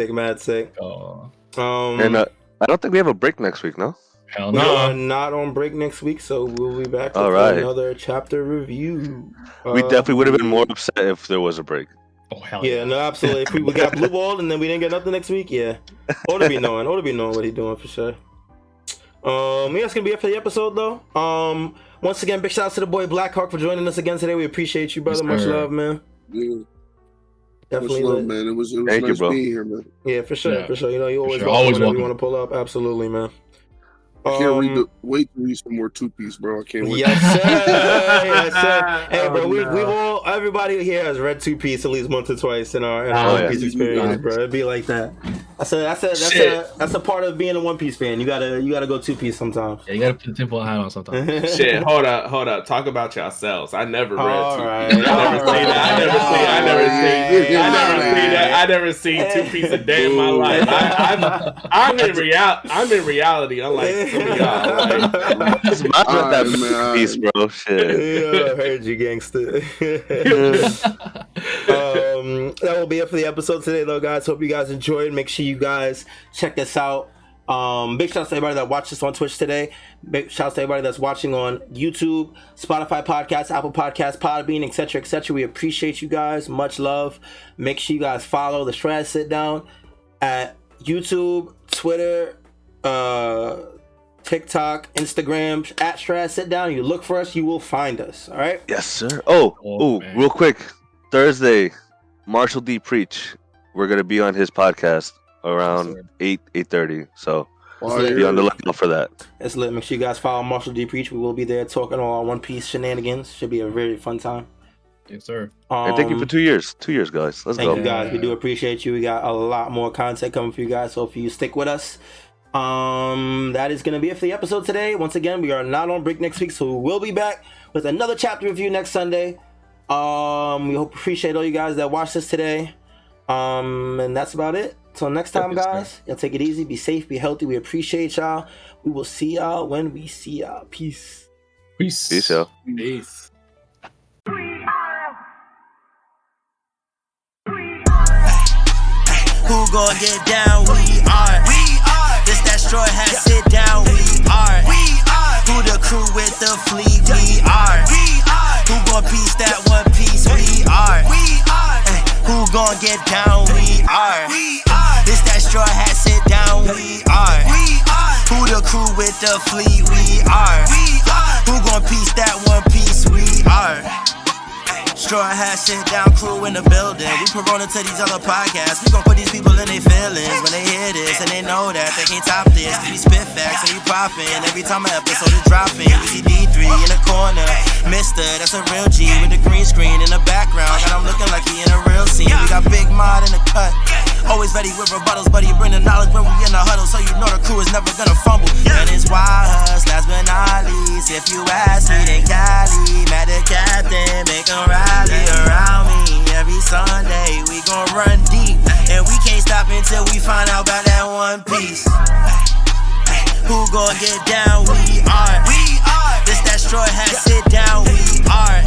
S1: sick.
S4: Oh.
S3: And I don't think we have a break next week, no?
S4: Hell
S1: We
S4: no.
S1: are not on break next week, so we'll be back with another chapter review.
S3: We definitely would have been more upset if there was a break.
S4: Oh hell
S1: yeah, no, absolutely. If we got blue balled and then we didn't get nothing next week, yeah. Ought to be knowing what he's doing for sure. That's gonna be it for the episode though. Once again, big shout out to the boy BlackHawk for joining us again today. We appreciate you, brother. Much love, man.
S5: Yeah.
S1: Definitely,
S5: much love, man. It was
S3: Thank
S5: nice
S3: you, bro.
S5: being here, man.
S1: Yeah, for sure. You know, you always
S4: welcome.
S1: You want to pull up. Absolutely, man.
S5: I can't wait to read some more Two Piece, bro. I can't wait.
S1: Yes, sir. Yes, sir. Hey, bro, we've all, everybody here has read Two Piece at least once or twice in our One Piece experience, bro. It'd be like that. That's a part of being a One Piece fan. You gotta go Two Piece sometimes.
S4: Yeah, you gotta put the tinfoil hat on sometimes.
S2: Shit, hold up. Talk about yourselves. I never read Two Piece. I never seen Two Piece a day in my life. I'm in reality, unlike some of y'all.
S3: It's not that piece, bro. Shit.
S1: Yeah, I heard you, gangster. That will be it for the episode today, though, guys. Hope you guys enjoyed. Make sure you guys check us out. Big shout out to everybody that watched us on Twitch today. Big shout out to everybody that's watching on YouTube, Spotify Podcasts, Apple Podcasts, Podbean, etc., etc. We appreciate you guys. Much love. Make sure you guys follow the Strawhat Sitdown at YouTube, Twitter, TikTok, Instagram, at Strawhat Sitdown. You look for us, you will find us. All right.
S3: Yes, sir. Real quick. Thursday, Marshall D. Preach. We're gonna be on his podcast around 8:30. So be on the lookout for that.
S1: It's lit. Make sure you guys follow Marshall D. Preach. We will be there talking all our One Piece shenanigans. Should be a very fun time.
S4: Yes, sir.
S3: And thank you for 2 years. 2 years, guys. Let's go.
S1: Thank you, guys. We do appreciate you. We got a lot more content coming for you guys. So if you stick with us, that is gonna be it for the episode today. Once again, we are not on break next week, so we will be back with another chapter review next Sunday. We appreciate all you guys that watched this today. And that's about it. Till next time, guys. Y'all take it easy, be safe, be healthy. We appreciate y'all. We will see y'all when we see y'all. Peace.
S3: Peace, y'all.
S2: Peace.
S7: Who gon' get down? We are. This that Strawhat Sitdown. We are. Who the crew with the fleet? We are. Who gon' piece that One Piece? We are. Who gon' get down? We are. This that Strawhat Sitdown. We are. Who the crew with the fleet? We are. Who gon' piece that One Piece? We are. Strawhat Sitdown crew in the building. We Corona to these other podcasts. We gon' put these people in their feelings when they hear this, and they know that they can't top this. We spit facts and we poppin'. Every time an episode is dropping, we see D3 in the corner. Mister, that's a real G with the green screen in the background. Got him looking like he in a real scene. We got Big Mod in the cut. Always ready with rebuttals, but he bring the knowledge when we in the huddle, so you know the crew is never gonna fumble. And it's YHuss, last but not least. If you ask me, then Cali, mad the captain, make him rally around me. Every Sunday we gon' run deep, and we can't stop until we find out about that One Piece. Who gon' get down? We are. This that Strawhat Sitdown. We are.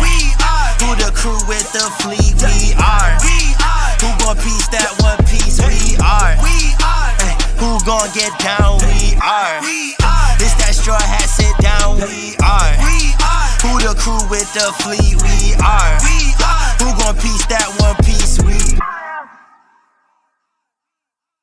S7: Who the crew with the fleet? We are. Who gon' piece that One Piece? We are. Who gon' get down? We are. This that Strawhat Sitdown. We are. Who the crew with the fleet? We are. Who gon' piece that One Piece?